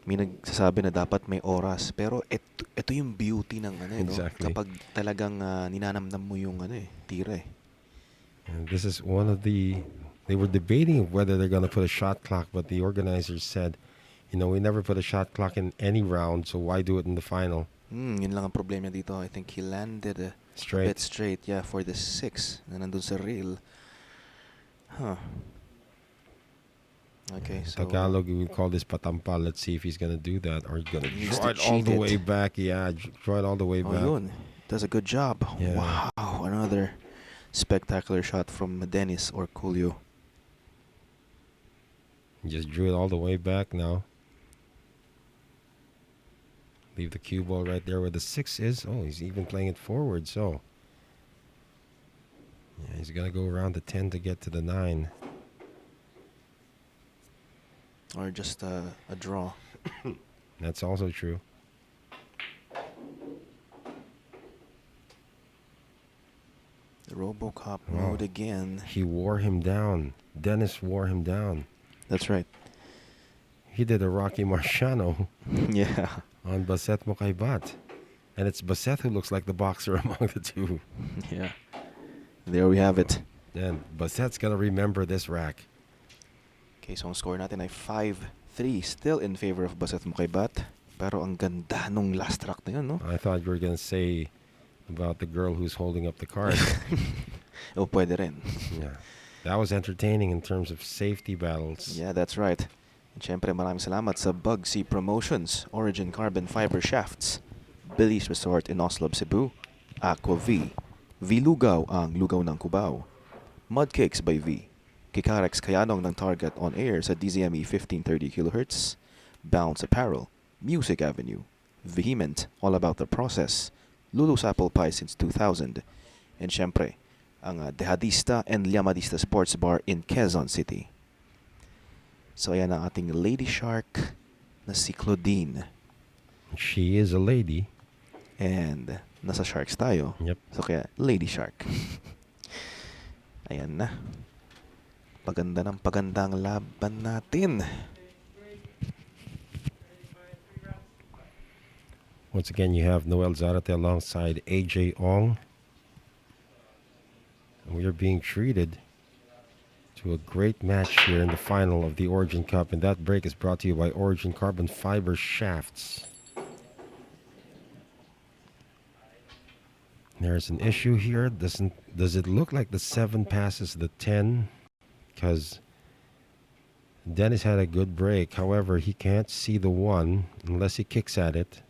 May nagsasabi na dapat may oras. Pero ito yung beauty ng Exactly. no? Kapag talagang ninanamnam mo yung tira eh. And this is one of the... They were debating whether they're going to put a shot clock, but the organizers said, we never put a shot clock in any round, so why do it in the final? Yun lang ang problema dito. I think he landed a bit straight, yeah, for the 6 na nandun sa reel. Huh. Okay, so... Tagalog, we would call this patampal. Let's see if he's going to do that, or he's going to He needs draw to it all cheat the it. way back. Yeah, draw it all the way back. yun. Does a good job. Yeah. Wow, another spectacular shot from Dennis Orcollo. He just drew it all the way back now. Leave the cue ball right there where the 6 is. Oh, he's even playing it forward, so... Yeah, he's going to go around the 10 to get to the 9. Or just a draw. That's also true. The RoboCop Wow. mode again. He wore him down. Dennis wore him down. That's right. He did a Rocky Marciano Yeah. on Baseth Mocaibat. And it's Baseth who looks like the boxer among the two. Yeah. There we have it. And Baseth's going to remember this rack. Okay, so ang score natin ay 5-3. Still in favor of Baseth Mocaibat. Pero ang ganda nung last track na yun, no? I thought you were going to say about the girl who's holding up the card. O pwede rin. Yeah. That was entertaining in terms of safety battles. Yeah, that's right. And syempre maraming salamat sa Bugsy Promotions, Origin Carbon Fiber Shafts, Billiards Resort in Oslo, Cebu, Aqua V, V-Lugaw ang Lugaw ng Cubao, Mudcakes by V, Kikarex Kayanong ng Target on air sa DZME 1530 kHz, Bounce Apparel, Music Avenue, Vehement, All About the Process, Lulu's Apple Pie since 2000, and syempre, ang Dehadista and Llamadista Sports Bar in Quezon City. So ayan ang ating Lady Shark na si Claudine. She is a lady. And nasa Sharks tayo. Yep. So kaya Lady Shark. Ayan na. Paganda ng pagandang laban natin. Once again, you have Noel Zarate alongside AJ Ong. And we are being treated to a great match here in the final of the Origin Cup. And that break is brought to you by Origin Carbon Fiber Shafts. There's an issue here. Does it look like the 7 passes the 10? Because Dennis had a good break. However, he can't see the 1 unless he kicks at it.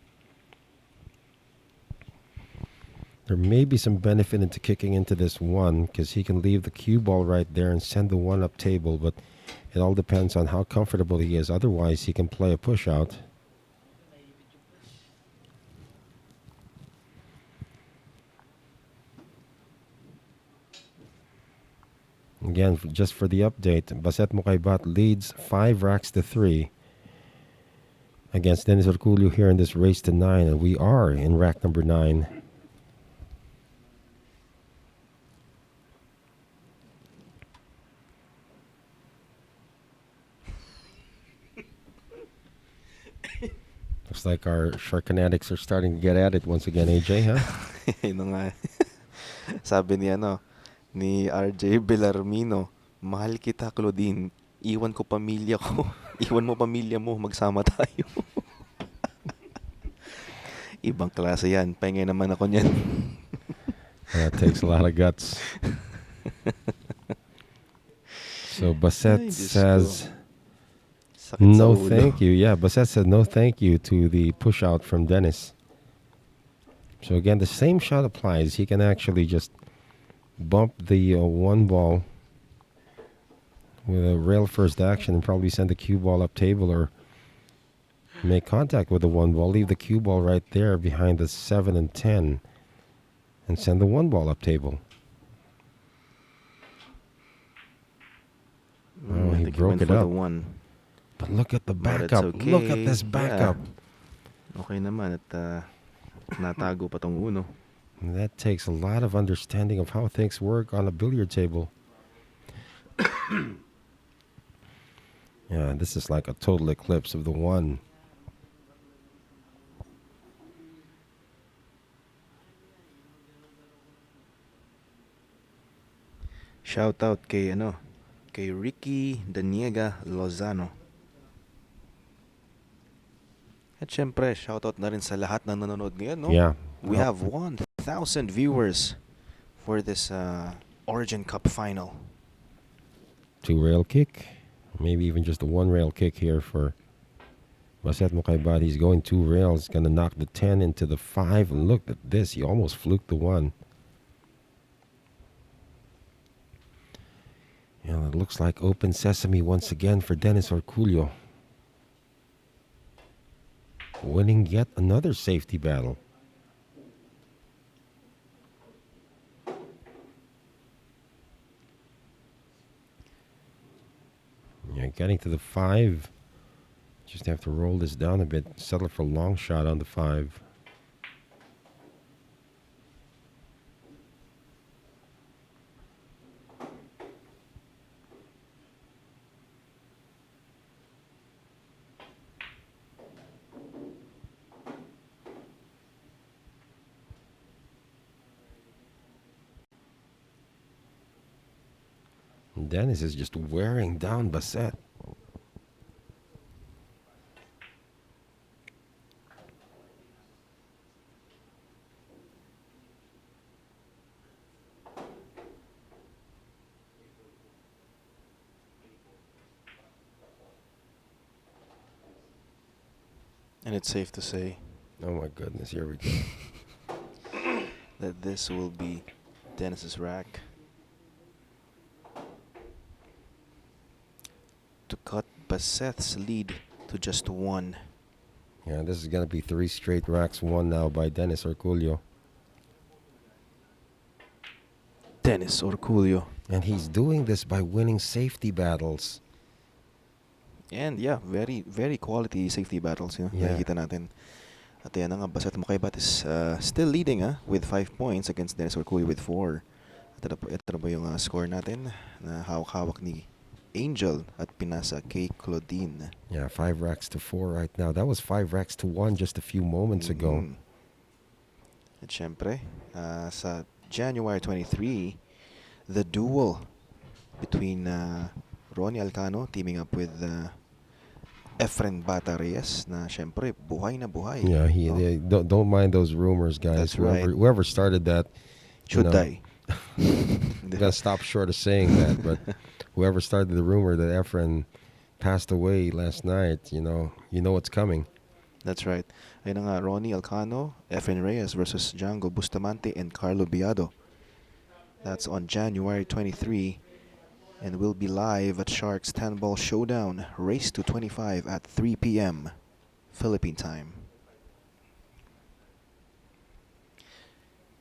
There may be some benefit into kicking into this 1 because he can leave the cue ball right there and send the 1 up table, but it all depends on how comfortable he is. Otherwise, he can play a push out. Again, just for the update, Baseth Mocaibat leads 5 racks to 3 against Dennis Orcollo here in this race to 9, and we are in rack number 9. Looks like our Sharkanatics are starting to get at it once again, AJ, huh? Yun nga. Sabi ni ni RJ Bellarmino, mahal kita, Claudine. Iwan ko pamilya ko. Iwan mo pamilya mo, magsama tayo. Ibang klase yan. Pahinga naman ako niyan. That takes a lot of guts. So Baseth Ay, Diyos says, Sakit sa no ulo. thank you. Yeah, Baseth said no thank you to the push out from Dennis. So again, the same shot applies. He can actually just bump the one ball with a rail first action and probably send the cue ball up table, or make contact with the one ball, leave the cue ball right there behind the 7 and 10, and send the one ball up table. Oh, I he think broke went it for up. the one. But look at the But it's backup. Look at okay. this backup. Yeah. Okay naman at natago pa tong uno. And that takes a lot of understanding of how things work on a billiard table. Yeah, this is like a total eclipse of the one. Shout out kay kay Ricky Daniega Lozano. At syempre, shout out na rin sa lahat na nanonood ngayon, no? Yeah. We have 1,000 viewers for this Origin Cup final. 2 rail kick. Maybe even just a 1 rail kick here for Baseth Mocaibat. He's going 2 rails. Going to knock the 10 into the 5. And look at this. He almost fluked the 1. Yeah, it looks like open sesame once again for Dennis Orcollo. Winning yet another safety battle. Yeah, getting to the 5. Just have to roll this down a bit. Settle for a long shot on the 5. Dennis is just wearing down Baseth. And it's safe to say Oh my goodness, here we go. that this will be Dennis's rack to cut Baseth's lead to just 1. Yeah, this is going to be 3 straight racks won now by Dennis Orcollo. Dennis Orcollo. And he's doing this by winning safety battles. And yeah, very, very quality safety battles, Yeah. nakikita natin. At yan nga, Baseth Mocaibat is still leading with 5 points against Dennis Orcollo with 4. Ito na ba yung score natin na hawak-hawak ni Angel at pinasa kay Claudine. Yeah, 5 racks to 4 right now. That was 5 racks to 1 just a few moments ago. At syempre, sa January 23, the duel between Ronnie Alcano teaming up with Efren Bata Reyes na syempre buhay na buhay. Yeah, no? they don't mind those rumors, guys. That's right. Whoever started that Should die. I'm gonna stop short of saying that, but whoever started the rumor that Efren passed away last night, you know what's coming. That's right. Ayun na nga, Ronnie Alcano, Efren Reyes versus Django Bustamante and Carlo Biado. That's on January 23 and will be live at Sharks 10-Ball Showdown, Race to 25 at 3 p.m. Philippine time.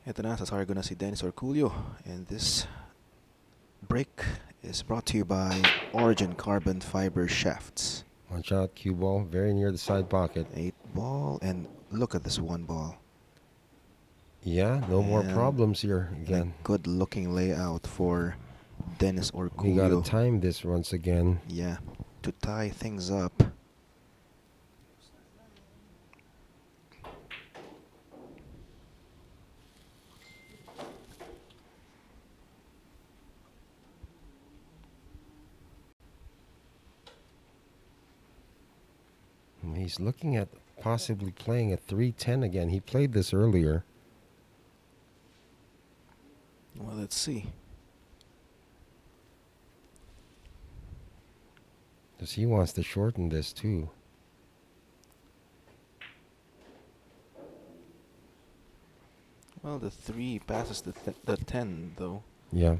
Ito na, sasargo na si Dennis Orcollo, and this break is brought to you by Origin Carbon Fiber Shafts. Watch out, cue ball, very near the side pocket. 8 ball, and look at this 1 ball. Yeah, no more And problems here again. Good looking layout for Dennis Orcollo. We gotta time this once again. Yeah, to tie things up. He's looking at possibly playing a 3-10 again. He played this earlier. Well, let's see. Because he wants to shorten this too. Well, the 3 passes the 10, though. Yeah.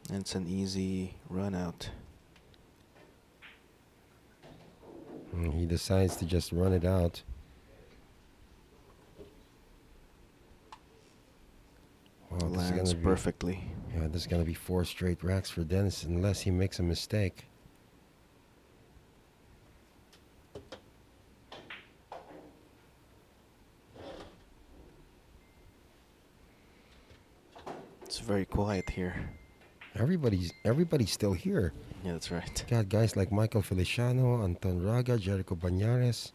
And it's an easy run out. He decides to just run it out. Wow, this is Lands gonna be, perfectly. yeah, this is going to be 4 straight racks for Dennis unless he makes a mistake. It's very quiet here. Everybody's still here. Yeah, that's right. Got guys like Michael Feliciano, Anton Raga, Jericho Banyares.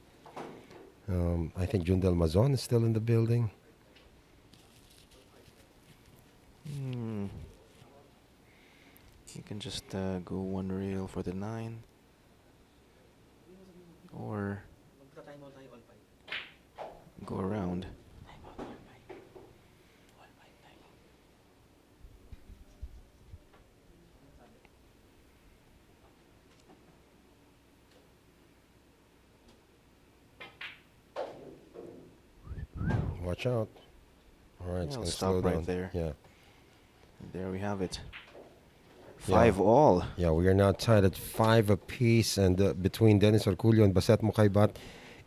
I think Jundel Mazon is still in the building. You can just go one rail for the 9. Or go around. Watch out. All right, it's Yeah, going to stop slow right down. there. Yeah. There we have it. Yeah. 5 all. Yeah, we are now tied at 5 apiece, and between Dennis Orcollo and Baseth Mocaibat.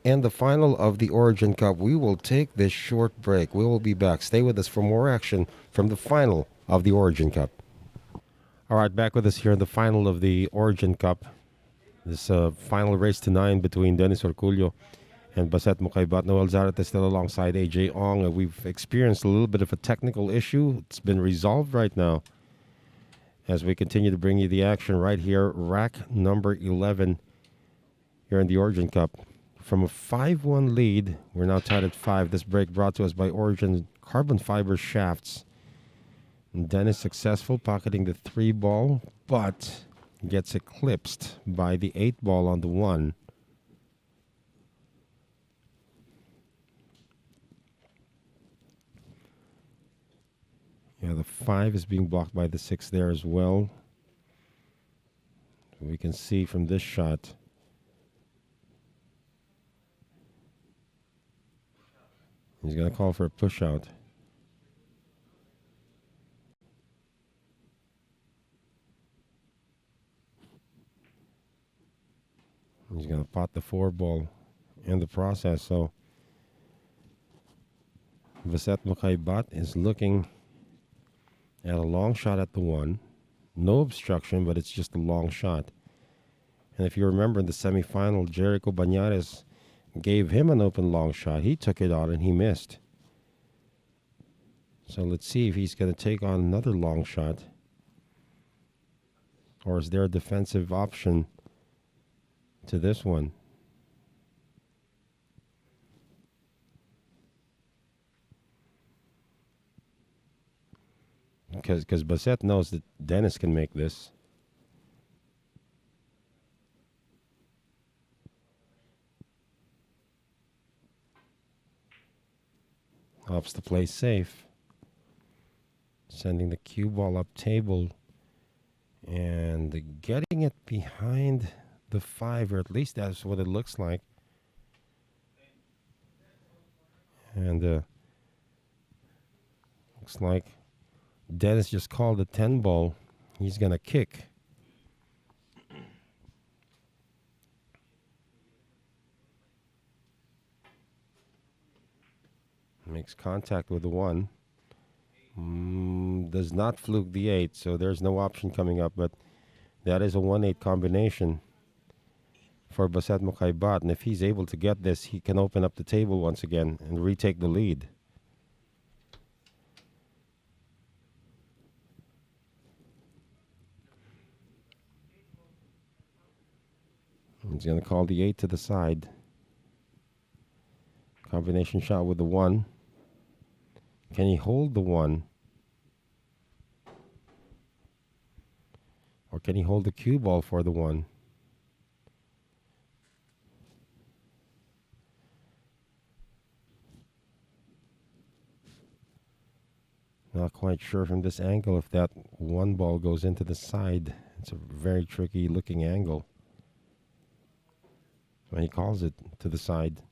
And the final of the Origin Cup. We will take this short break. We will be back. Stay with us for more action from the final of the Origin Cup. All right, back with us here in the final of the Origin Cup. This final race to 9 between Dennis Orcollo and Baseth Mocaibat. Noel Zarat is still alongside AJ Ong. We've experienced a little bit of a technical issue. It's been resolved right now as we continue to bring you the action right here. Rack number 11 here in the Origin Cup. From a 5-1 lead, we're now tied at 5. This break brought to us by Origin Carbon Fiber Shafts. And Dennis successful, pocketing the 3 ball, but gets eclipsed by the 8 ball on the 1. Yeah, the 5 is being blocked by the 6 there as well. We can see from this shot. He's going to call for a push out. He's going to pot the 4 ball in the process. So Baseth Mocaibat is looking at a long shot at the 1. No obstruction, but it's just a long shot. And if you remember in the semifinal, Jericho Banyares gave him an open long shot. He took it on and he missed. So let's see if he's going to take on another long shot. Or is there a defensive option to this one? Because Baseth knows that Dennis can make this. Opts to play safe. Sending the cue ball up table. And getting it behind the 5, or at least that's what it looks like. And looks like Dennis just called a 10 ball. He's going to kick. Makes contact with the 1. Does not fluke the 8, so there's no option coming up, but that is a 1-8 combination for Baseth Mocaibat. And if he's able to get this, he can open up the table once again and retake the lead. He's going to call the 8 to the side. Combination shot with the 1. Can he hold the 1? Or can he hold the cue ball for the 1? quite sure from this angle if that one ball goes into the side. It's a very tricky looking angle. And he calls it to the side.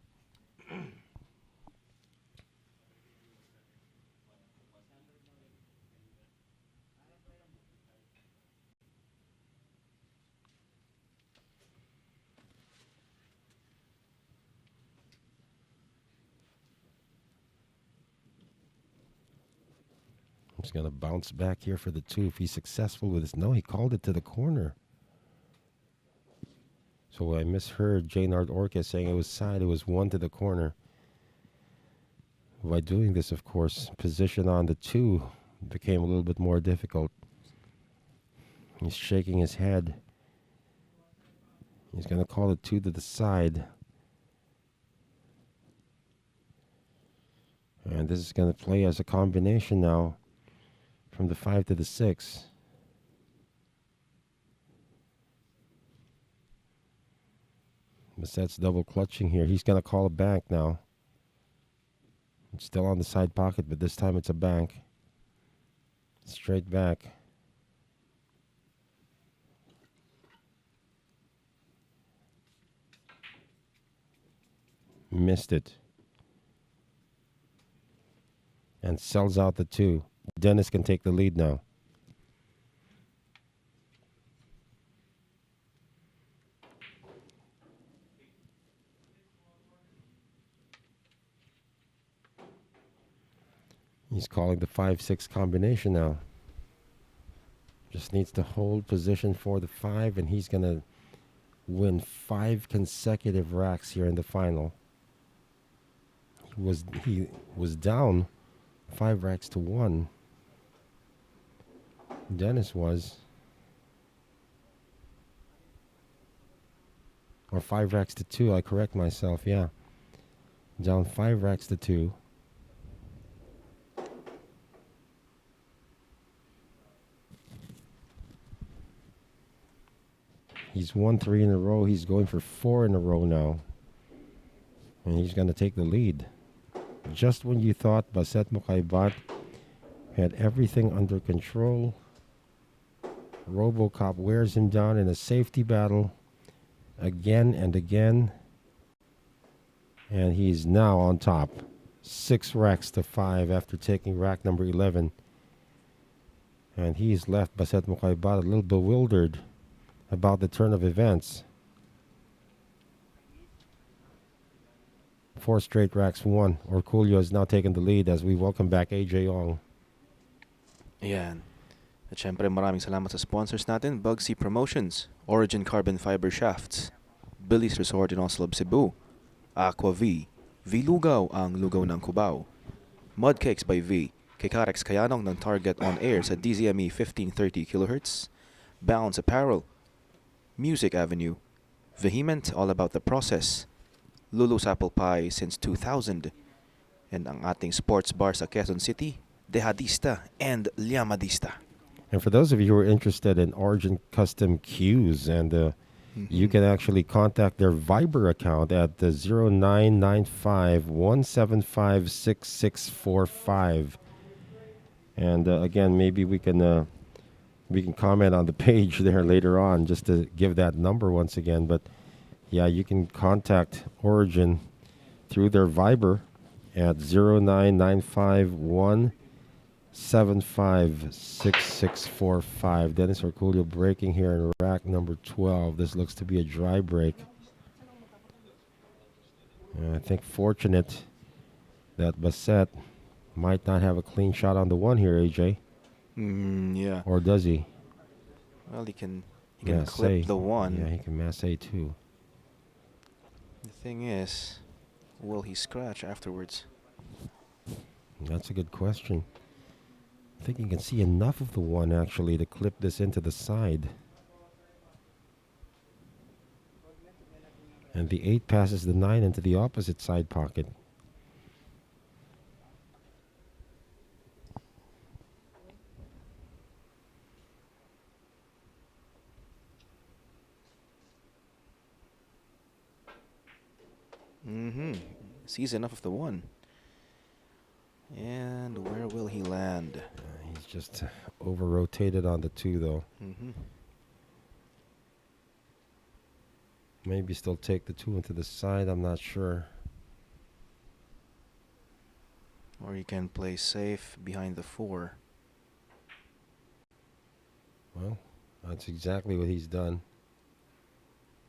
He's going to bounce back here for the 2 if he's successful with this. No, he called it to the corner. So I misheard Jaynard Orca saying it was side. It was 1 to the corner. By doing this, of course, position on the 2 became a little bit more difficult. He's shaking his head. He's going to call the 2 to the side. And this is going to play as a combination now from the 5 to the 6. Baset's double clutching here. He's going to call a bank now. It's still on the side pocket, but this time it's a bank. Straight back. Missed it. And sells out the 2. Dennis can take the lead now. He's calling the 5-6 combination now. Just needs to hold position for the 5, and he's going to win 5 consecutive racks here in the final. He was down 5 racks to 1. Dennis was. Or 5 racks to 2, I correct myself, yeah. Down 5 racks to 2. He's won 3 in a row. He's going for 4 in a row now. And he's going to take the lead. Just when you thought Baseth Mocaibat had everything under control, RoboCop wears him down in a safety battle again and again. And he's now on top. 6 racks to 5 after taking rack number 11. And he's left Baseth Mocaibat a little bewildered about the turn of events. 4 straight racks won. Orcollo has now taken the lead as we welcome back AJ Ong. Ayan. At syempre maraming salamat sa sponsors natin, Bugsy Promotions, Origin Carbon Fiber Shafts, Billiards Resort in Oslo, Cebu, Aqua V, V-Lugaw ang lugaw ng Cubao, Mudcakes by V, kay Karex Kayanong ng Target on Air sa DZME 1530 kHz, Bounce Apparel, Music Avenue, Vehement, all about the process, Lulu's Apple Pie since 2000, and ang ating sports bar sa Quezon City, Dehadista and Llamadista. And for those of you who are interested in Origin Custom Cues, and you can actually contact their Viber account at the 0995-175-6645. And again, maybe we can comment on the page there later on just to give that number once again. But yeah, you can contact Origin through their Viber at 0995-175-6645. Dennis Orcollo breaking here in rack number 12. This looks to be a dry break. And I think fortunate that Baseth might not have a clean shot on the 1 here, AJ. Yeah. Or does he? Well, he can Masse. clip the 1. Yeah, he can masse too. The thing is, will he scratch afterwards? That's a good question. I think you can see enough of the 1 actually to clip this into the side. And the 8 passes the 9 into the opposite side pocket. Sees enough of the 1. And where will he land? just over rotated on the 2 though. Mm-hmm. Maybe still take the 2 into the side. I'm not sure. Or you can play safe behind the 4. Well, that's exactly what he's done.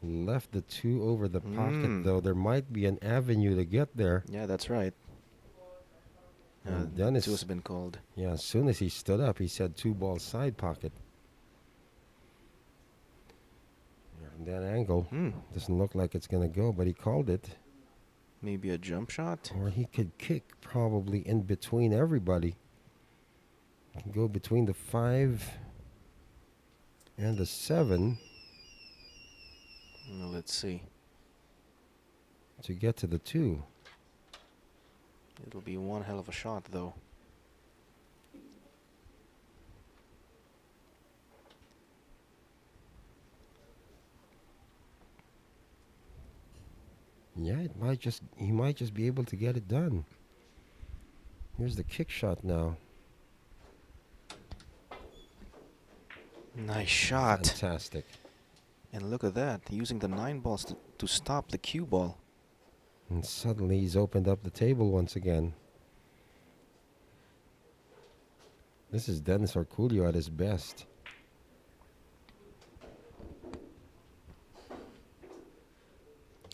Left the 2 over the pocket though. There might be an avenue to get there. Yeah, that's right. And Dennis, 2 has been called. yeah, as soon as he stood up, he said 2 ball side pocket. From that angle, doesn't look like it's going to go, but he called it. Maybe a jump shot? Or he could kick probably in between everybody. He can go between the 5 and the 7 Let's see. to get to the 2. It'll be one hell of a shot, though. Yeah, he might just be able to get it done. Here's the kick shot now. Nice shot. Fantastic. And look at that, using the 9 balls to stop the cue ball. And suddenly he's opened up the table once again. This is Dennis Orcollo at his best.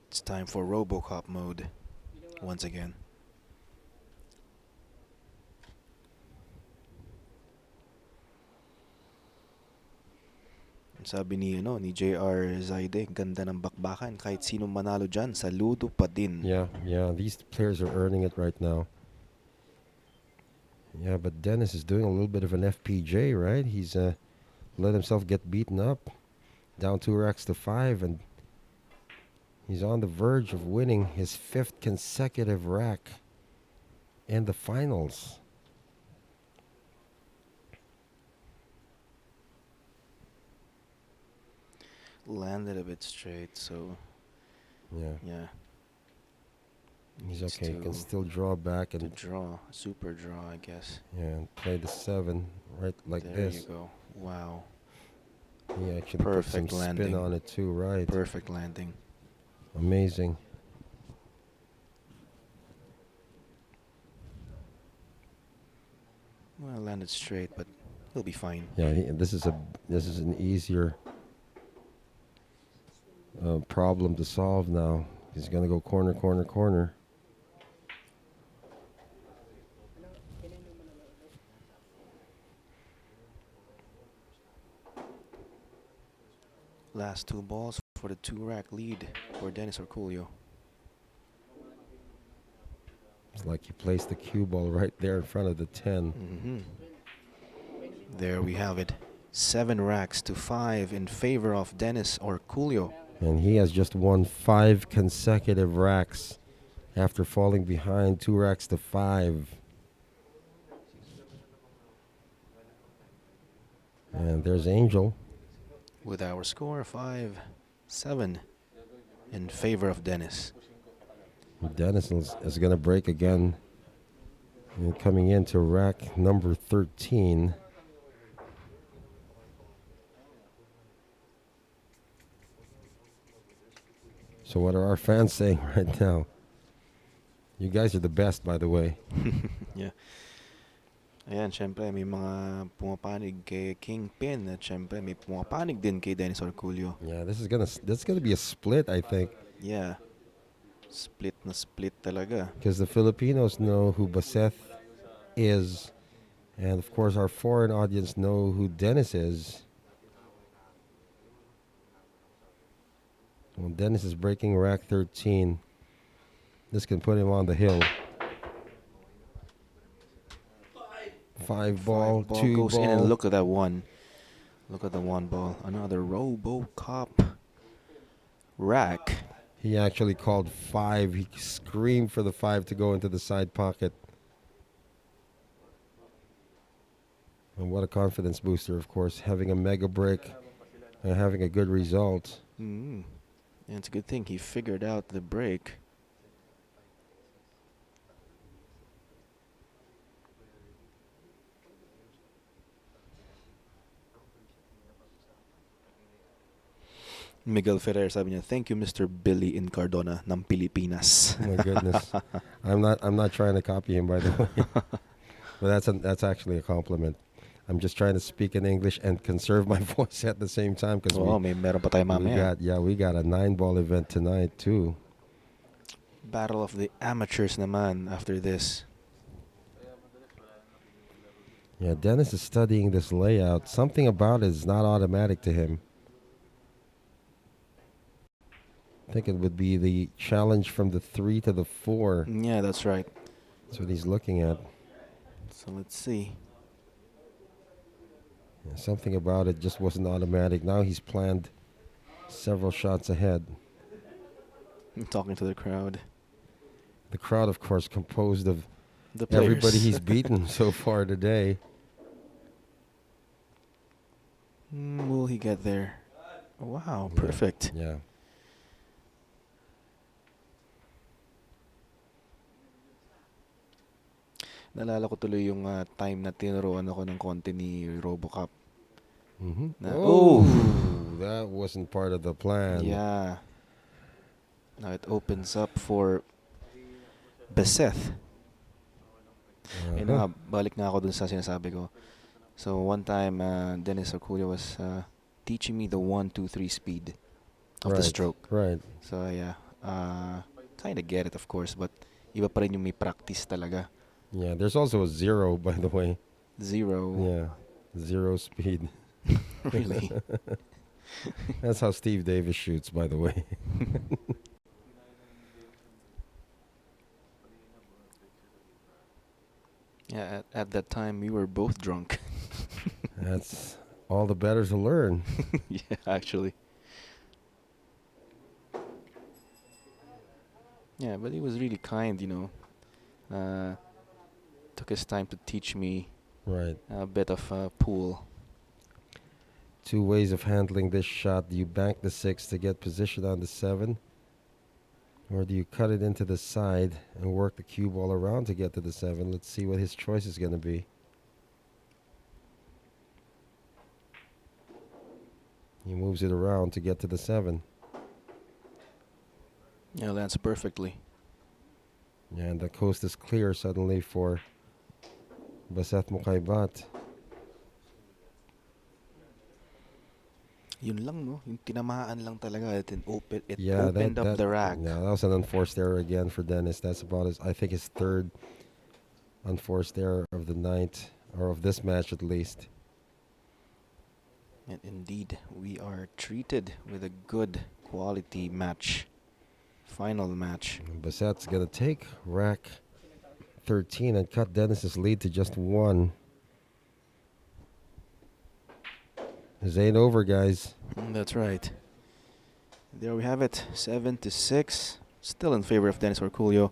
It's time for RoboCop mode once again. Sabi ni JR Zaide, ganda ng bakbakan. Kahit sino manalo dyan, saludo pa din. Yeah, these players are earning it right now. Yeah, but Dennis is doing a little bit of an FPJ, right? He's let himself get beaten up, down 2 racks to 5, and he's on the verge of winning his 5th consecutive rack in the finals. Landed a bit straight, so Yeah. He's Needs okay. He can to- still draw back to and draw, super draw, I guess. and play the 7 right like There this. you go. Wow, He actually put some Perfect landing. spin on it too, right? perfect landing. Amazing. Well, landed straight, but he'll be fine. Yeah, this is an easier problem to solve now. He's gonna go corner, corner, corner. Last 2 balls for the 2-rack lead for Dennis Orcollo. It's like he placed the cue ball right there in front of the 10. There we have it. 7 racks to 5 in favor of Dennis Orcollo. And he has just won 5 consecutive racks after falling behind 2 racks to 5. And there's Angel. With our score 5-7 in favor of Dennis. Dennis is going to break again. And coming into rack number 13. So what are our fans saying right now? You guys are the best, by the way. Yeah. Ayan, syempre may mga pumapanig kay Kingpin at syempre may pumapanig din kay Dennis Orcollo. Yeah, that's gonna be a split, I think, Yeah. Split na split talaga. because the Filipinos know who Baseth is, and of course our foreign audience know who Dennis is. Well, Dennis is breaking rack 13. This can put him on the hill. 5 ball, 2 goes ball. in, and look at that one. Look at the 1 ball. Another RoboCop rack. He actually called 5. He screamed for the 5 to go into the side pocket. And what a confidence booster, of course, having a mega break and having a good result. And it's a good thing he figured out the break. Miguel Ferrer sabi niya, thank you Mr. Billy in Cardona ng Pilipinas. Oh my goodness. I'm not trying to copy him, by the way. But that's actually a compliment. I'm just trying to speak in English and conserve my voice at the same time because Oo, may meron pa tayo mamaya. we got a 9-ball event tonight too. Battle of the amateurs naman after this. Yeah, Dennis is studying this layout. Something about it is not automatic to him. I think it would be the challenge from the 3 to the 4. Yeah, that's right. That's what he's looking at. So let's see. Yeah, something about it just wasn't automatic. Now he's planned several shots ahead. I'm talking to the crowd. The crowd, of course, composed of The players. everybody he's beaten so far today. Will he get there? Wow, Yeah, perfect. Yeah. Naalala ko tuloy yung time na tinuruan ako ng konti ni RoboCop. Na, Oh, that wasn't part of the plan. yeah. Now it opens up for Baseth. Uh-huh. Balik nga ako dun sa sinasabi ko. So one time, Dennis Orcollo was teaching me the 1-2-3 speed of the stroke. Right. So yeah, kind of get it of course, but iba pa rin yung may practice talaga. Yeah, there's also a 0, by the way. 0. Yeah, 0 speed. Really? That's how Steve Davis shoots, by the way. Yeah, at that time we were both drunk. That's all the better to learn. Yeah, actually. Yeah, but he was really kind, took his time to teach me Right. a bit of pool. 2 ways of handling this shot. Do you bank the 6 to get position on the 7? Or do you cut it into the side and work the cue ball around to get to the 7? Let's see what his choice is going to be. He moves it around to get to the 7. Yeah, lands perfectly. And the coast is clear suddenly for Baseth Mocaibat. Yun lang, no? Yung tinamaan lang talaga. It Yeah, opened up the rack. Yeah, that was an unforced error again for Dennis. That's about I think his 3rd unforced error of the night, or of this match at least. And indeed, we are treated with a good quality match. Final match. Baset's going to take rack 13 and cut Dennis's lead to just 1. This ain't over, guys. That's right. There we have it. 7-6. Still in favor of Dennis Orcollo.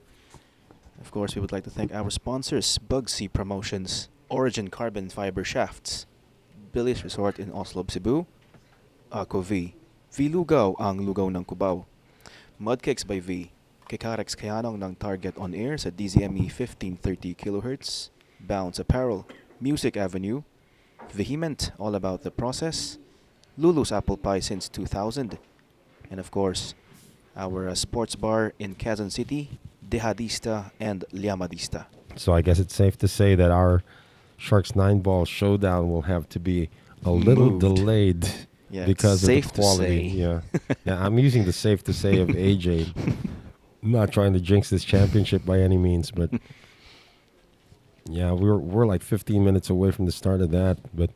Of course, we would like to thank our sponsors, Bugsy Promotions, Origin Carbon Fiber Shafts, Billiards Resort in Oslo, Cebu, Ako V, Lugaw ang lugaw ng Cubao, Mudkicks by V, Kikarex Kayanong ng Target on Air sa DZME 1530 kHz, Bounce Apparel, Music Avenue, Vehement, all about the process, Lulu's Apple Pie since 2000, and of course, our sports bar in Quezon City, Dehadista and Llamadista. So I guess it's safe to say that our Sharks 9-ball showdown will have to be a little Moved. delayed because of the safe quality. to say. Yeah. Yeah, I'm using the safe to say of AJ. I'm not trying to jinx this championship by any means, but yeah, we're like 15 minutes away from the start of that, but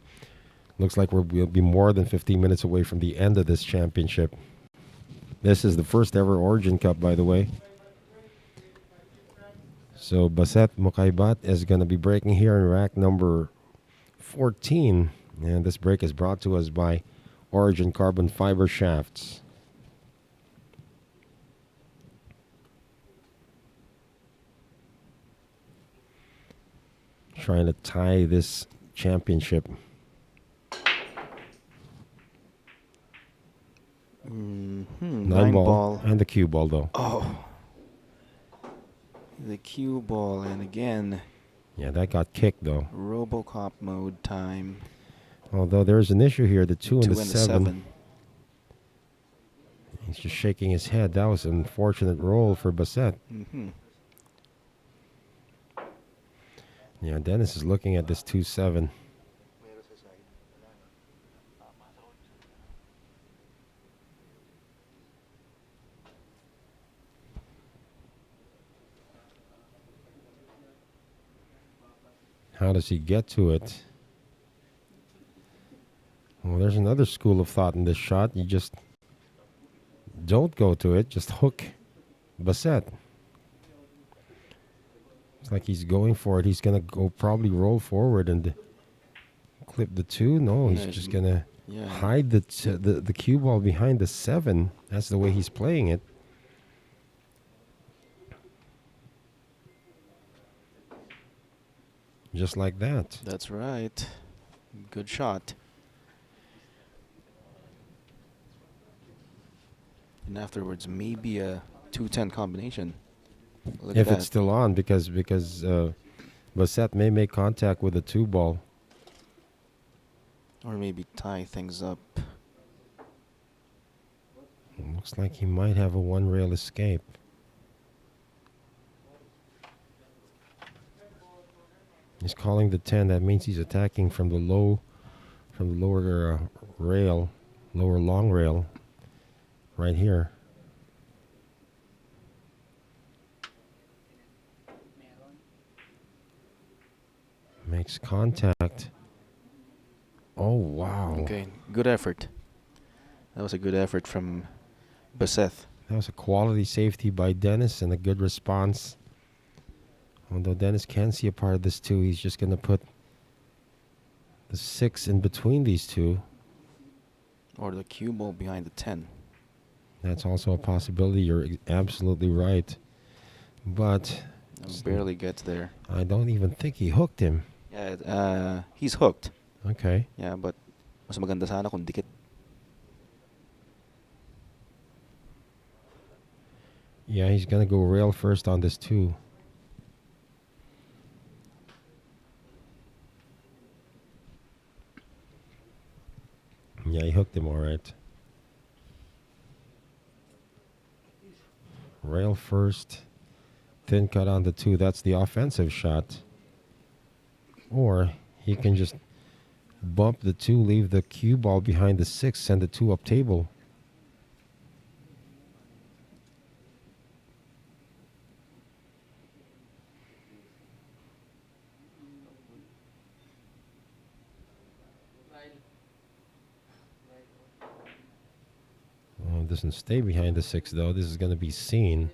looks like we'll be more than 15 minutes away from the end of this championship. This is the first ever Origin Cup, by the way. So Baseth Mocaibat is going to be breaking here in rack number 14. And this break is brought to us by Origin Carbon Fiber Shafts. Trying to tie this championship. Mm-hmm. 9-ball. And the cue ball, though. Oh. The cue ball, and again, Yeah, that got kicked, though. RoboCop mode time. Although there's an issue here, the 2 and 2 the and 7. 7. He's just shaking his head. That was an unfortunate roll for Baseth. Mm-hmm. Yeah, Dennis is looking at this 2-7. How does he get to it? Well, there's another school of thought in this shot. You just don't go to it. Just hook Baseth. It's like he's going for it. He's going to go probably roll forward and clip the 2. No, he's Yeah, just going to Yeah. hide the cue ball behind the 7. That's the way he's playing it. Just like that. That's right. Good shot. And afterwards, maybe a 2-10 combination. Look If at it's that. still on, because Baseth may make contact with the 2 ball. Or maybe tie things up. Looks like he might have a 1-rail escape. He's calling the 10. That means he's attacking from the lower rail, lower long rail, right here. Makes contact. Oh, wow. Okay, good effort. That was a good effort from Baseth. That was a quality safety by Dennis and a good response. Although Dennis can see a part of this too, he's just going to put the 6 in between these 2. Or the cue ball behind the 10. That's also a possibility. You're absolutely right. But Barely gets there. I don't even think he hooked him. Yeah, he's hooked. Okay. Yeah, but mas maganda sana kung dikit. Yeah, he's going to go rail first on this 2. Yeah, he hooked him all right. Rail first. Thin cut on the 2. That's the offensive shot. Or he can just bump the 2, leave the cue ball behind the 6, send the 2 up table. Oh, it doesn't stay behind the 6 though. This is going to be seen.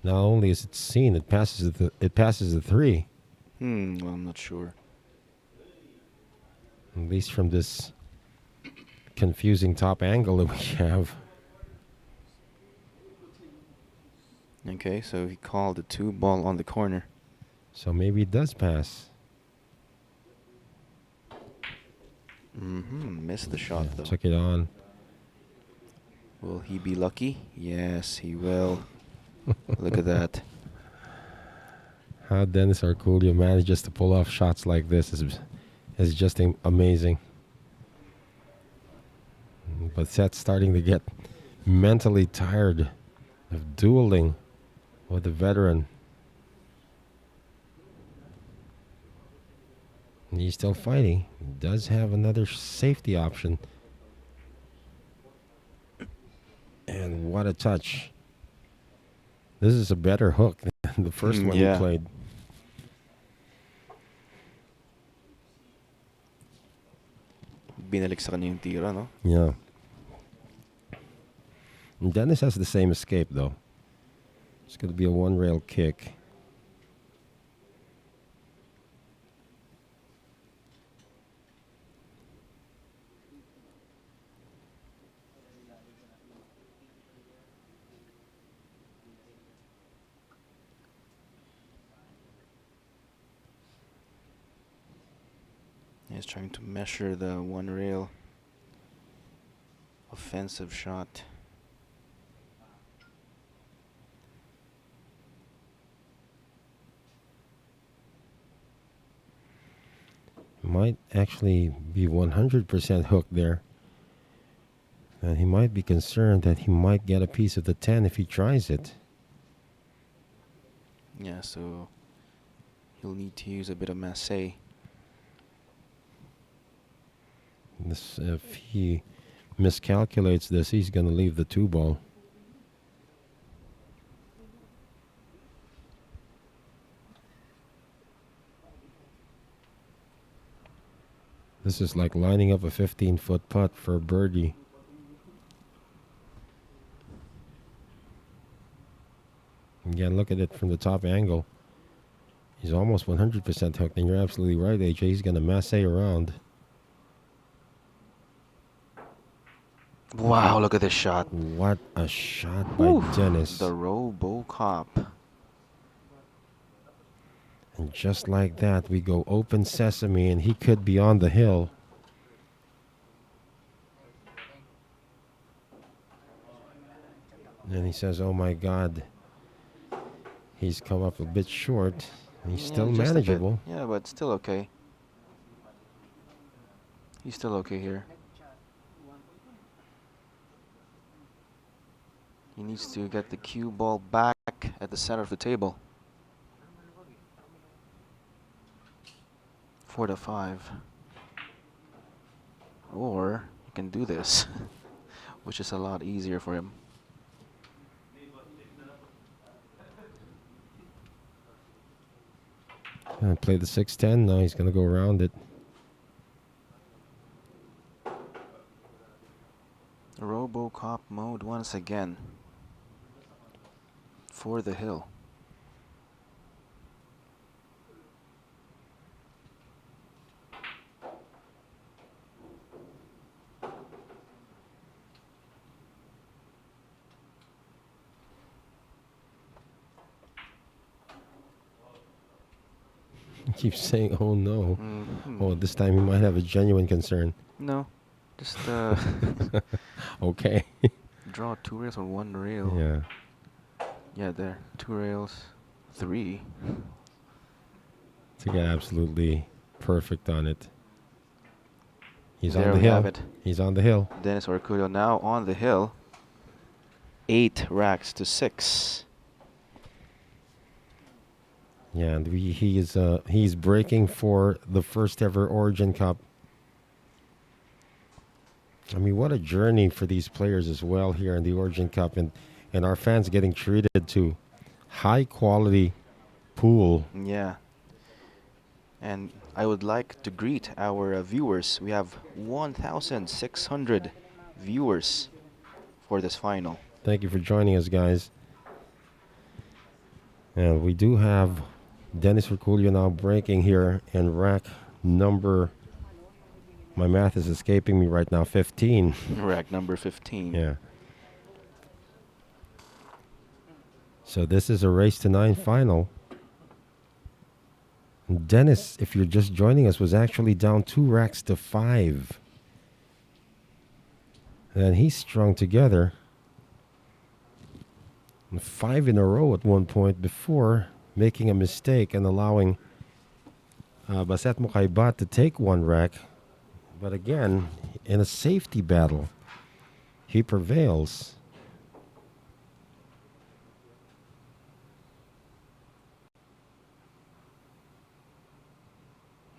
Not only is it seen, it passes the 3. Well, I'm not sure. At least from this confusing top angle that we have. Okay, so he called the 2 ball on the corner. So maybe it does pass. Missed the shot though. Took it on. Will he be lucky? Yes, he will. Look at that. How Dennis Orcollo manages to pull off shots like this is just amazing. But Seth's starting to get mentally tired of dueling with the veteran. And he's still fighting. He does have another safety option. And what a touch. This is a better hook than the first one yeah. he played. Binalik sa kanya yung tira, no? Yeah. And Dennis has the same escape, though. It's going to be a 1-rail kick. He's trying to measure the 1-rail offensive shot. Might actually be 100% hooked there. And he might be concerned that he might get a piece of the 10 if he tries it. Yeah, so he'll need to use a bit of masse. If he miscalculates this, he's going to leave the 2 ball. This is like lining up a 15-foot putt for birdie. Again, look at it from the top angle. He's almost 100% hooked, and you're absolutely right, AJ. He's going to masse around. Wow, look at this shot. What a shot by Whew, Dennis. the RoboCop. And just like that, we go open sesame, and he could be on the hill. And he says, oh my God, he's come up a bit short. He's Yeah, still just a bit. manageable. Yeah, but still okay. He's still okay here. He needs to get the cue ball back at the center of the table. 4-5. Or he can do this, which is a lot easier for him. Gonna play the 6-10. Now he's gonna go around it. RoboCop mode once again. For the hill. He keeps saying, oh no. Mhm. Oh, this time he might have a genuine concern. No, just Okay. draw 2 rails or 1 rail. Yeah. Yeah, there. 2 rails. 3. To get absolutely perfect on it. He's There on the we hill. have it. He's on the hill. Dennis Orcollo now on the hill. 8 racks to 6. Yeah, and he's breaking for the first ever Origin Cup. I mean, what a journey for these players as well here in the Origin Cup, and our fans getting treated to high quality pool. Yeah. And I would like to greet our viewers. We have 1,600 viewers for this final. Thank you for joining us, guys. And we do have Dennis Orcollo now breaking here in rack number, my math is escaping me right now, 15. Rack number 15. Yeah. So this is a race to 9 final. Dennis, if you're just joining us, was actually down 2 racks to 5. And he strung together 5 in a row at one point before making a mistake and allowing Baseth Mocaibat to take 1 rack. But again, in a safety battle, he prevails.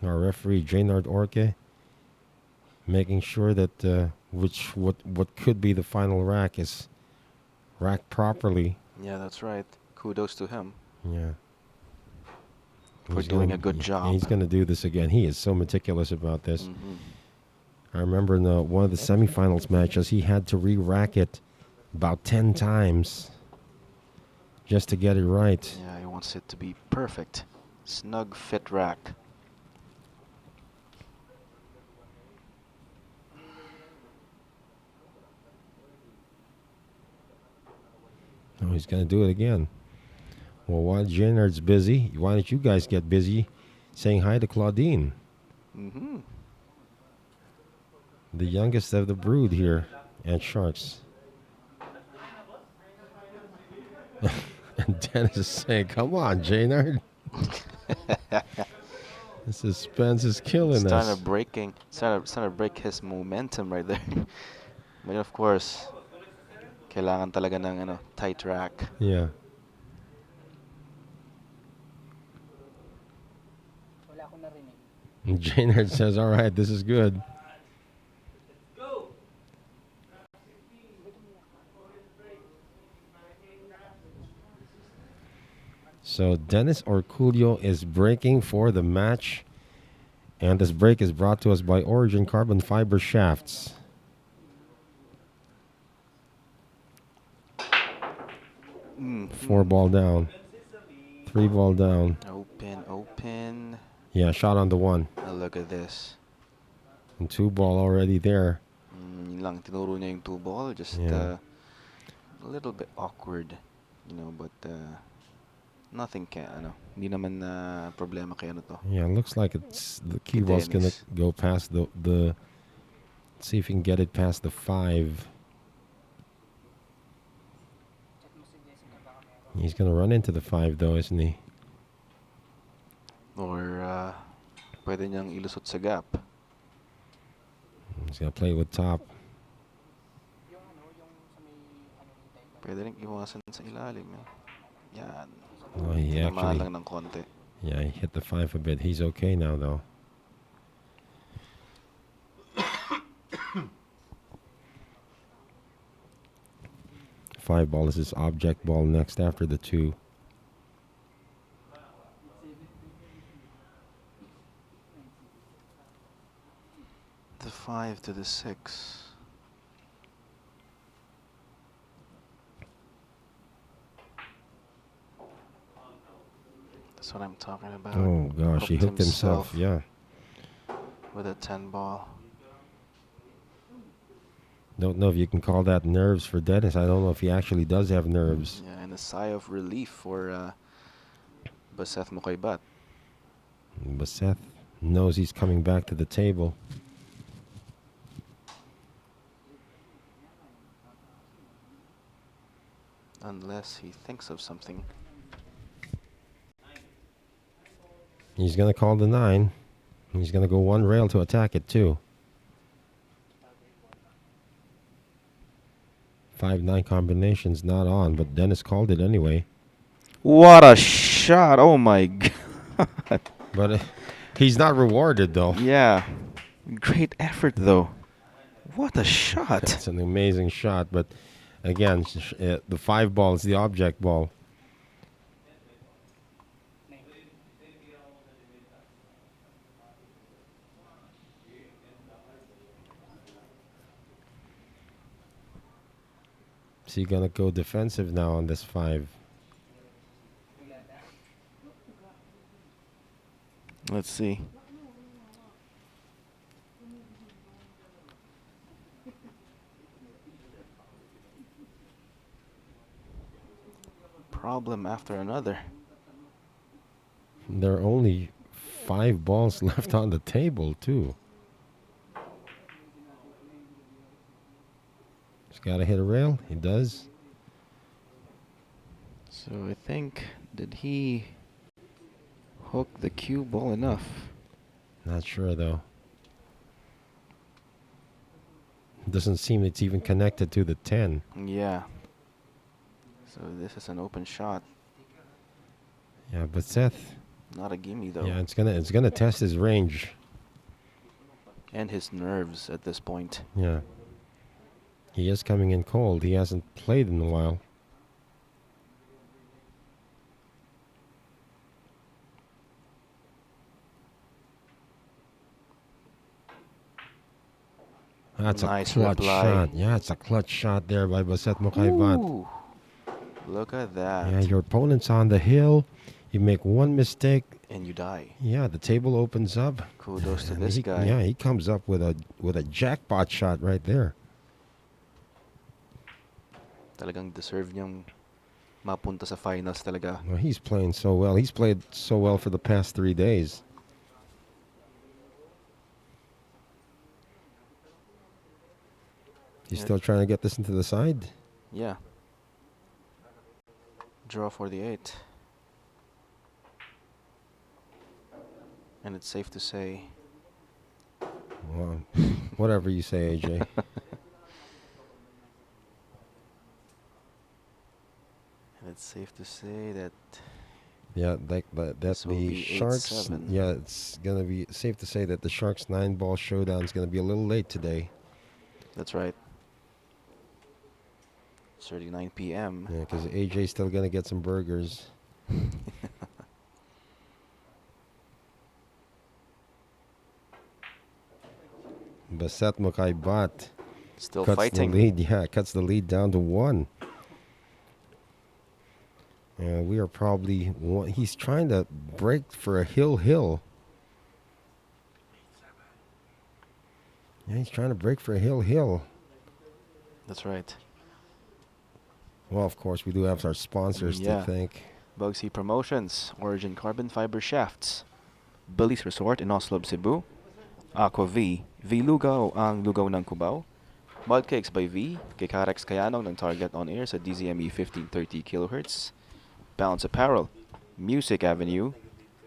Our referee, Jaynard Orke, making sure that what could be the final rack is racked properly. Yeah, that's right. Kudos to him Yeah. for He's doing gonna- a good job. He's going to do this again. He is so meticulous about this. Mhm. I remember in one of the semifinals matches, he had to re-rack it about 10 times just to get it right. Yeah, he wants it to be perfect. Snug fit rack. Oh, he's going to do it again. Well, while Jaynard's busy, why don't you guys get busy saying hi to Claudine, Mm-hmm. the youngest of the brood here at Sharks? And Dennis is saying, come on, Jaynard. The suspense is killing It's us. trying to break his momentum right there. But of course, kailangan talaga ng tight rack. Yeah. And Jaynard says, all right, this is good. So Dennis Orcollo is breaking for the match. And this break is brought to us by Origin Carbon Fiber Shafts. Four ball down. 3 ball down. Open. Yeah, shot on the 1. Oh, look at this. And 2 ball already there. Yun lang, tinuro niya yung 2 ball. Just Yeah. a little bit awkward, but nothing hindi naman na problema kay to. Yeah, looks like it's the cue ball's going to Dennis. go past the. See if he can get it past the 5. He's going to run into the 5 though, isn't he? Or pwede niyang ilusot sa gap. He's going to play with top. Pwede rin iwasan sa ilalim. Yan. Oh, he Tinamaan actually. lang ng konti. Yeah, he hit the 5 a bit. He's okay now though. Five ball is his object ball next after the 2. The 5 to the 6. That's what I'm talking about. Oh gosh, he hooked himself. Yeah. With a 10 ball. Don't know if you can call that nerves for Dennis. I don't know if he actually does have nerves. Yeah, and a sigh of relief for Baseth Mocaibat. Baseth knows he's coming back to the table. Unless he thinks of something. He's going to call the 9. He's going to go 1 rail to attack it too. 5-9 combination's not on, but Dennis called it anyway. What a shot! Oh my god! But he's not rewarded though. Yeah, great effort though. What a shot! It's an amazing shot, but again, the 5 ball is the object ball. So you're going to go defensive now on this 5. Let's see. Problem after another. There are only 5 balls left on the table too. He's got to hit a rail. He does. So I think, did he hook the cue ball enough? Not sure though. Doesn't seem it's even connected to the 10. Yeah. So this is an open shot. Yeah, but Seth. Not a gimme though. Yeah, it's gonna test his range. And his nerves at this point. Yeah. He is coming in cold. He hasn't played in a while. That's Nice a clutch reply. shot. Yeah, it's a clutch shot there by Baseth Mocaibat. Ooh. Look at that. Yeah, your opponent's on the hill. You make one mistake. And you die. Yeah, the table opens up. Kudos to And this guy. Yeah, he comes up with a jackpot shot right there. Talagang deserve niyang mapunta sa finals talaga. Well, he's playing so well. He's played so well for the past 3 days. He's Yeah. still trying to get this into the side? Yeah. Draw for the 8. And it's safe to say Well, whatever you say, AJ. Safe to say that Yeah, that this will the be Sharks. 8-7. Yeah, it's gonna be safe to say that the Sharks 9-ball showdown is gonna be a little late today. That's right. 39 p.m. Yeah, because AJ's still gonna get some burgers. Baseth Mocaibat Still cuts fighting. the lead. Yeah, cuts the lead down to 1. And we are probably one. He's trying to break for a hill. Yeah, he's trying to break for a hill. That's right. Well, of course, we do have our sponsors to Yeah. thank. Bugsy Promotions, Origin Carbon Fiber Shafts, Billy's Resort in Oslo, Cebu, Aqua V, V Lugaw ang lugaw ng Cubao, Mud Cakes by V, kay Karex Kayanong ng Target on Air sa DZME 1530 kHz, Bounce Apparel, Music Avenue,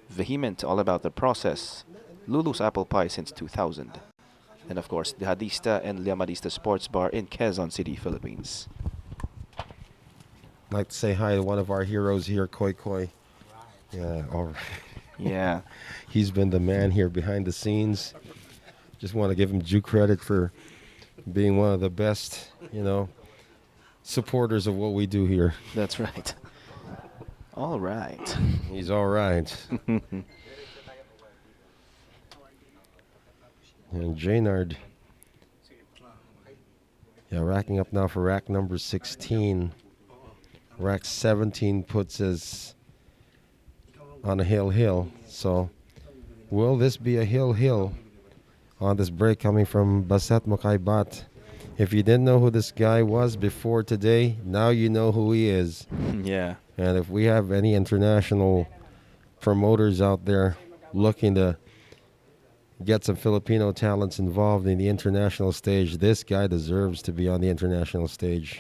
Vehement All About the Process, Lulu's Apple Pie since 2000, and of course, the Hadista and Llamadista Sports Bar in Quezon City, Philippines. I'd like to say hi to one of our heroes here, Koi Koi. Yeah, all right. Yeah, He's been the man here behind the scenes. Just want to give him due credit for being one of the best, supporters of what we do here. that's right. All right. He's all right. And Jaynard, racking up now for rack number 16. Rack 17 puts us on a hill. So, will this be a hill on this break coming from Baseth Mocaibat? If you didn't know who this guy was before today, now you know who he is. Yeah. And if we have any international promoters out there looking to get some Filipino talents involved in the international stage, this guy deserves to be on the international stage.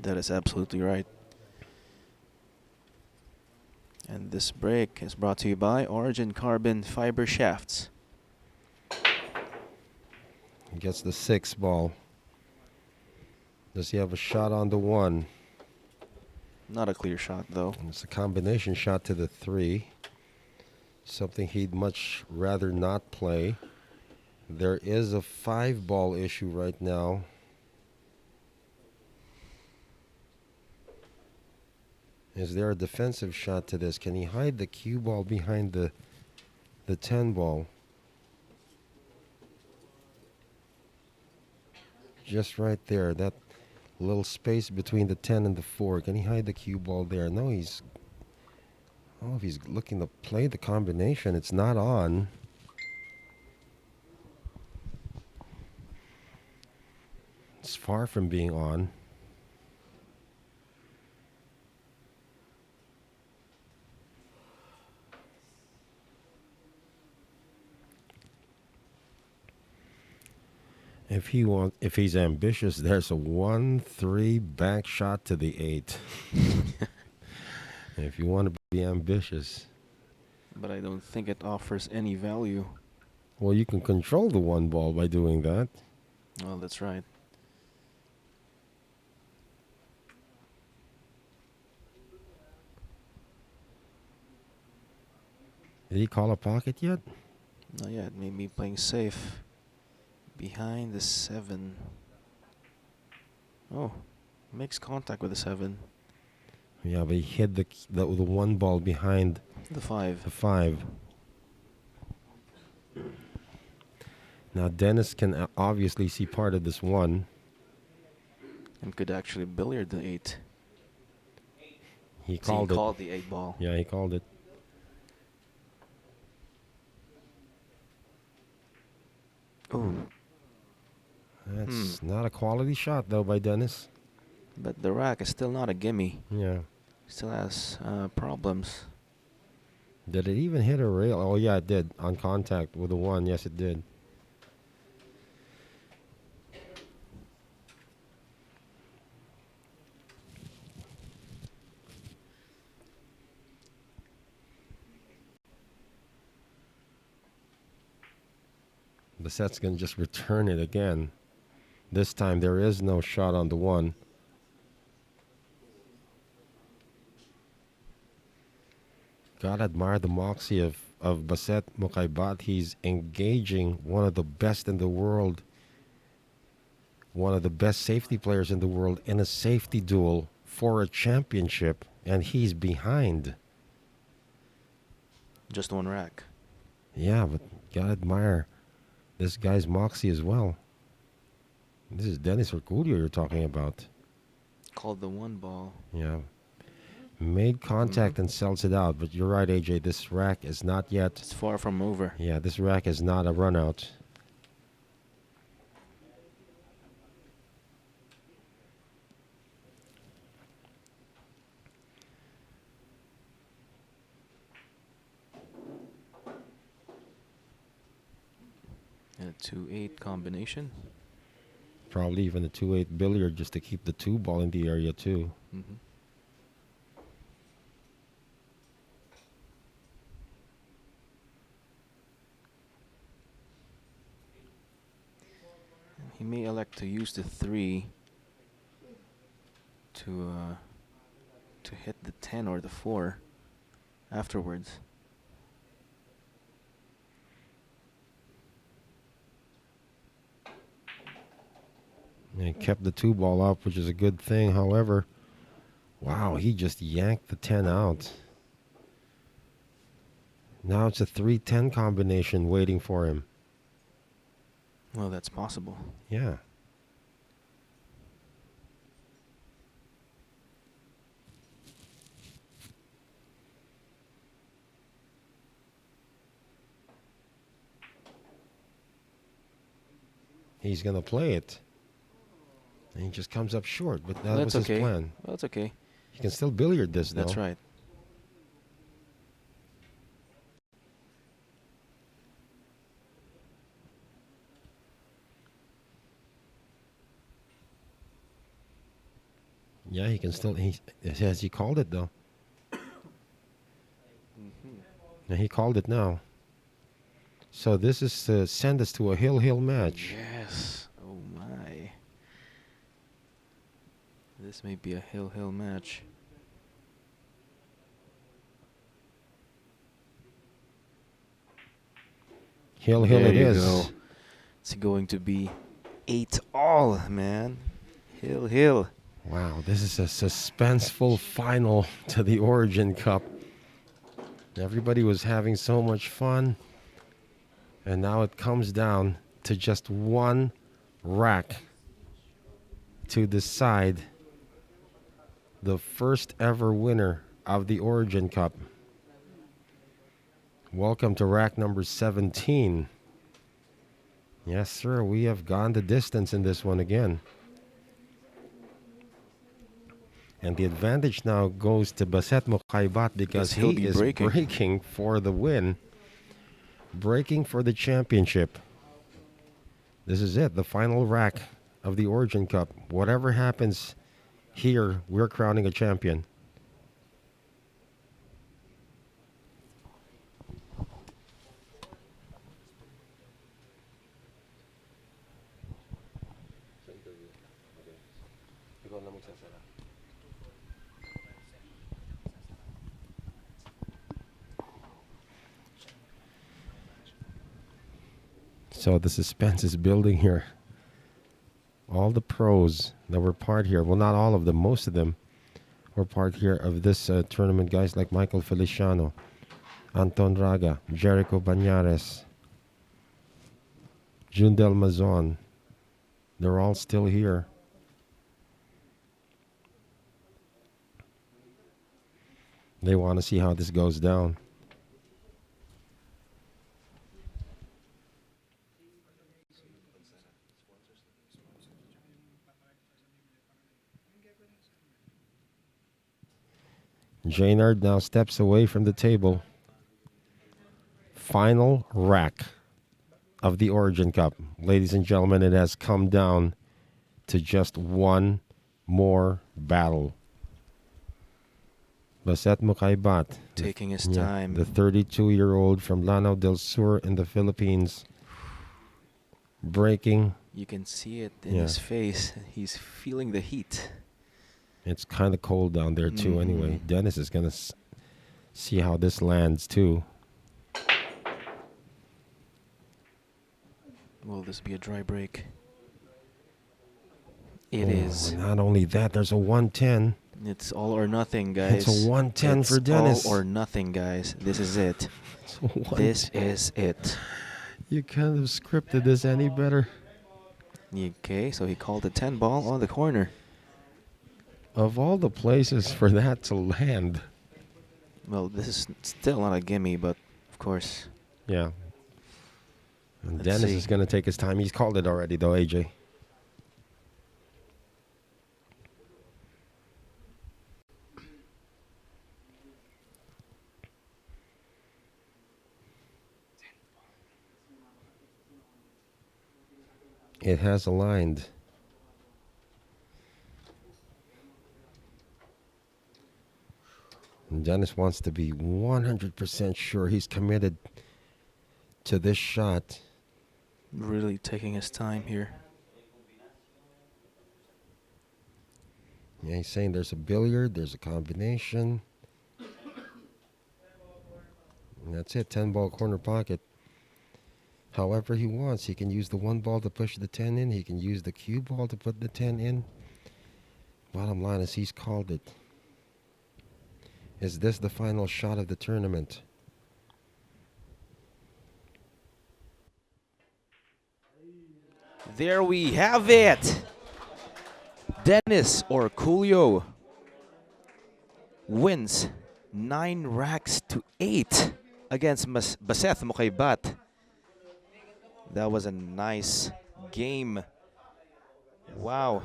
That is absolutely right. And this break is brought to you by Origin Carbon Fiber Shafts. He gets the 6 ball. Does he have a shot on the 1? Not a clear shot, though. And it's a combination shot to the 3. Something he'd much rather not play. There is a 5-ball issue right now. Is there a defensive shot to this? Can he hide the cue ball behind the 10 ball? Just right there, that little space between the 10 and the 4. Can he hide the cue ball there? No, he's... Oh, if he's looking to play the combination, it's not on. It's far from being on. If he's ambitious, there's a 1-3 back shot to the 8. If you want to be ambitious. But I don't think it offers any value. Well, you can control the 1 ball by doing that. Well, that's right. Did he call a pocket yet? Not yet. Maybe playing safe. Behind the 7. Oh, makes contact with the 7. Yeah, but he hit the 1 ball behind The 5. the 5. Now Dennis can obviously see part of this 1. And could actually billiard the 8. He So called it. called the 8 ball. Yeah, he called it. Oh, That's not a quality shot though by Dennis. but the rack is still not a gimme. Yeah. Still has problems. Did it even hit a rail? Oh yeah, it did. On contact with the 1. Yes, it did. Baset's going to just return it again. This time there is no shot on the 1. Gotta admire the moxie of Baseth Mocaibat. He's engaging one of the best in the world, one of the best safety players in the world in a safety duel for a championship, and he's behind. Just one rack. Yeah, but gotta admire this guy's moxie as well. This is Dennis Orcollo you're talking about. Called the one ball. Yeah. Made contact and sells it out, but you're right, AJ. This rack is not yet. It's far from over. Yeah, this rack is not a run out. And a 2-8 combination. Probably even a 2-8 billiard just to keep the 2 ball in the area, too. Mm-hmm. He may elect to use the 3 to hit the 10 or the 4 afterwards. He kept the 2 ball up, which is a good thing. However, wow, he just yanked the 10 out. Now it's a 3-10 combination waiting for him. Well, that's possible. Yeah. He's going to play it. And he just comes up short, but that was That's his okay. plan. Well, that's okay. He can still billiard this, though. That's right. Yeah, he can still. Has he called it, though? Yeah, he called it now. So this is to send us to a hill match. Yes. Oh my. This may be a hill match. Hill There it you is. go. It's going to be 8-all, man. Hill. Wow, this is a suspenseful final to the Origin Cup. Everybody was having so much fun. And now it comes down to just one rack to decide the first ever winner of the Origin Cup. Welcome to rack number 17. Yes, sir, we have gone the distance in this one again. And the advantage now goes to Baseth Mocaibat because he'll he be is breaking for the win. Breaking for the championship. This is it, the final rack of the Origin Cup. Whatever happens here, we're crowning a champion. So the suspense is building here. All the pros that were part here, well, not all of them, most of them were part here of this tournament. Guys like Michael Feliciano, Anton Raga, Jericho Banyares, Jundel Mazon. They're all still here. They want to see how this goes down. Jaynard now steps away from the table. Final rack of the Origin Cup. Ladies and gentlemen, it has come down to just one more battle. Baseth Mocaibat, Taking his time. the 32-year-old from Lanao del Sur in the Philippines, breaking. You can see it in his face. He's feeling the heat. It's kind of cold down there too. Anyway, Dennis is gonna See how this lands too. Will this be a dry break? It Oh, is. Not only that, there's a 110. It's all or nothing, guys. It's a 110 for Dennis. It's all or nothing, guys. This is it. It's a 110. This is it. You couldn't have scripted this any better. Okay, so he called a 10 ball on the corner. Of all the places for that to land. Well, this is still not a gimme, but of course. Yeah. And Let's Dennis see. is going to take his time. He's called it already, though, AJ. It has aligned. And Dennis wants to be 100% sure he's committed to this shot. Really taking his time here. Yeah, he's saying there's a billiard, there's a combination. And that's it, 10 ball corner pocket. However he wants, he can use the 1 ball to push the 10 in. He can use the cue ball to put the 10 in. Bottom line is he's called it. Is this the final shot of the tournament? There we have it. Dennis Orcollo wins 9 racks to 8 against Baseth Mocaibat. That was a nice game. Wow.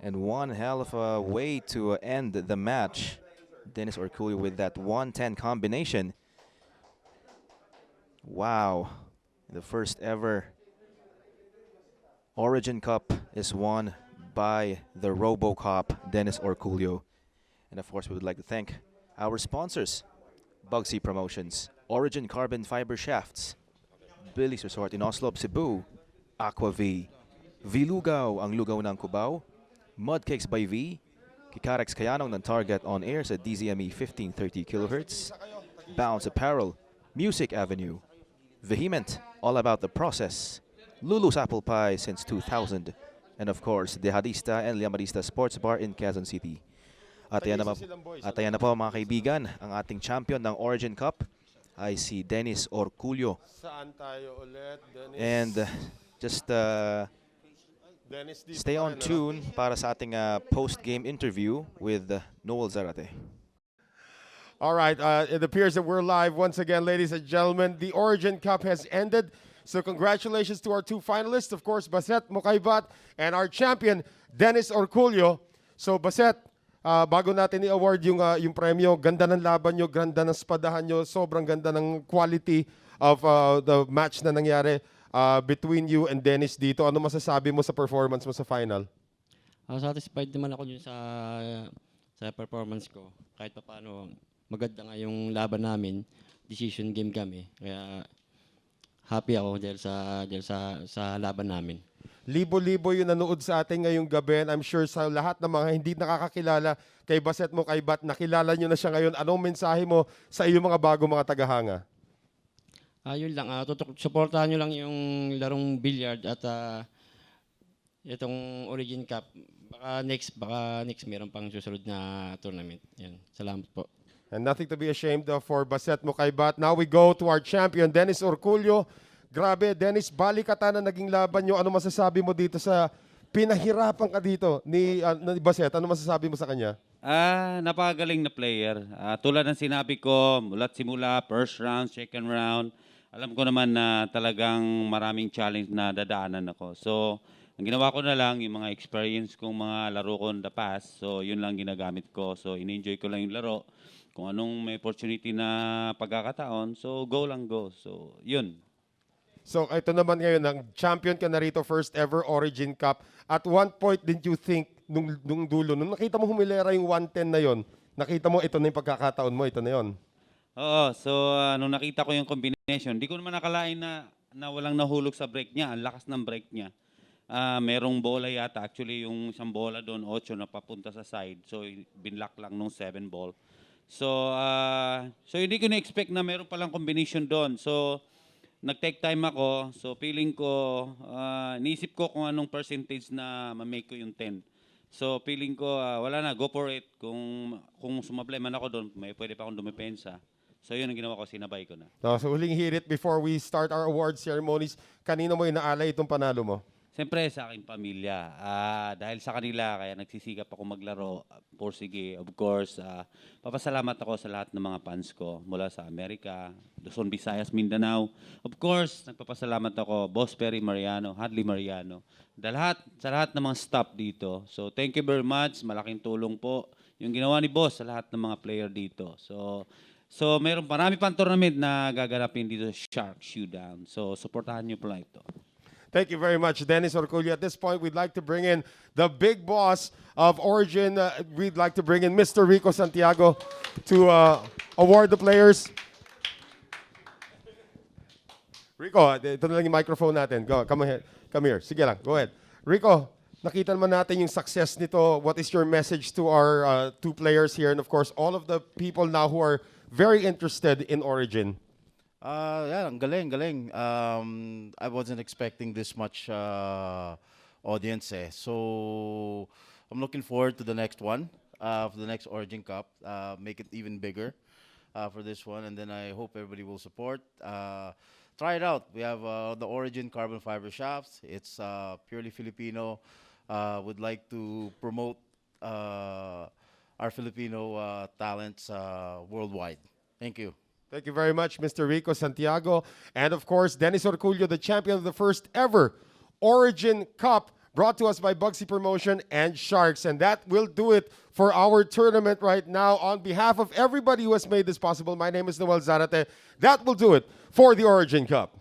And one hell of a way to end the match. Dennis Orcollo with that 110 combination. Wow. The first ever Origin Cup is won by the RoboCop, Dennis Orcollo. And of course, we would like to thank our sponsors, Bugsy Promotions, Origin Carbon Fiber Shafts, Billiards Resort in Oslo, Cebu, Aqua V, V-Lugaw, ang lugaw ng Cubao, Mudcakes by V, Kikarex Kayanong ng Target on air sa DZME 1530 kHz, Bounce Apparel, Music Avenue, Vehement, all about the process, Lulu's Apple Pie since 2000, and of course, Dehadista and Liamarista Sports Bar in Quezon City. At ayan na po mga kaibigan, ang ating champion ng Origin Cup ay si Dennis Orcollo. Saan tayo ulit, Dennis? And just Dennis, stay on tune para sa ating post-game interview with Noel Zarate. All right, it appears that we're live once again, ladies and gentlemen. The Origin Cup has ended. So congratulations to our 2 finalists, of course, Baseth Mocaibat and our champion, Dennis Orcollo. So Baseth, bago natin i-award yung premyo, ganda ng laban nyo, ganda ng spadahan nyo, sobrang ganda ng quality of the match na nangyari between you and Dennis dito. Ano masasabi mo sa performance mo sa final? Satisfied naman ako dun sa performance ko. Kahit pa paano, maganda nga yung laban namin. Decision game kami. Kaya happy ako dahil sa laban namin. Libo-libo yung nanood sa atin ngayong gabi. And I'm sure sa lahat ng mga hindi nakakakilala kay Baseth Mocaibat, nakilala nyo na siya ngayon. Anong mensahe mo sa iyong mga bago mga tagahanga? Yun lang, supportahan nyo lang yung larong billiard at itong Origin Cup. Baka next meron pang susunod na tournament. Yan. Salamat po. And nothing to be ashamed of for Baseth Mocaibat. Now we go to our champion, Dennis Orcollo. Grabe, Dennis, balikatan na naging laban nyo. Ano masasabi mo dito sa pinahirapan ka dito ni Baseth? Ano masasabi mo sa kanya? Napakagaling na player. Tulad ng sinabi ko, mula't simula, first round, second round, alam ko naman na talagang maraming challenge na dadaanan ako. So, ang ginawa ko na lang, yung mga experience kong mga laro ko in the past, so yun lang ginagamit ko. So, in-enjoy ko lang yung laro. Kung anong may opportunity na pagkakataon, so go lang go. So, yun. So, ito naman ngayon, ang champion ka na rito, first ever Origin Cup. At one point, did you think, nung dulo, nung nakita mo humilera yung 110 na yon, nakita mo ito na yung pagkakataon mo, ito na yon? Oo, so nung nakita ko yung combination, di ko naman nakalain na walang nahulog sa break niya. Ang lakas ng break niya. Merong bola yata. Actually, yung isang bola doon, 8 na papunta sa side. So, binlock lang nung 7 ball. So hindi ko na-expect na meron palang combination doon. So nag-take time ako. So feeling ko, niisip ko kung anong percentage na ma-make ko yung 10. So feeling ko, wala na, go for it. Kung sumablay man ako doon, pwede pa akong dumepensa. So yun ang ginawa ko, sinabay ko na. No, so huling hirit before we start our award ceremonies, kanino mo inaalay itong panalo mo? Siyempre sa aking pamilya. Dahil sa kanila, kaya nagsisikap ako maglaro. Porsige, of course. Papasalamat ako sa lahat ng mga fans ko mula sa Amerika, Luzon, Visayas, Mindanao. Of course, nagpapasalamat ako, Boss Perry Mariano, Hadley Mariano. Sa lahat ng mga staff dito. So thank you very much. Malaking tulong po yung ginawa ni Boss sa lahat ng mga player dito. So marami pang tournament na gaganapin dito sa Shark Showdown. So supportahan niyo po lang ito. Thank you very much, Dennis Orcollo. At this point, we'd like to bring in the big boss of Origin. We'd like to bring in Mr. Rico Santiago to award the players. Rico, ito na lang yung microphone natin. Go, come ahead. Come here. Sige lang, go ahead. Rico, nakita naman natin yung success nito. What is your message to our two players here? And of course, all of the people now who are very interested in Origin. Yeah, ang galing. I wasn't expecting this much audience So I'm looking forward to the next one, for the next Origin Cup. Make it even bigger for this one, and then I hope everybody will support. Try it out. We have the Origin carbon fiber shafts. It's purely Filipino. Would like to promote our Filipino talents worldwide. Thank you. Thank you very much, Mr. Rico Santiago. And of course, Dennis Orcollo, the champion of the first ever Origin Cup, brought to us by Bugsy Promotion and Sharks. And that will do it for our tournament right now. On behalf of everybody who has made this possible, my name is Noel Zarate. That will do it for the Origin Cup.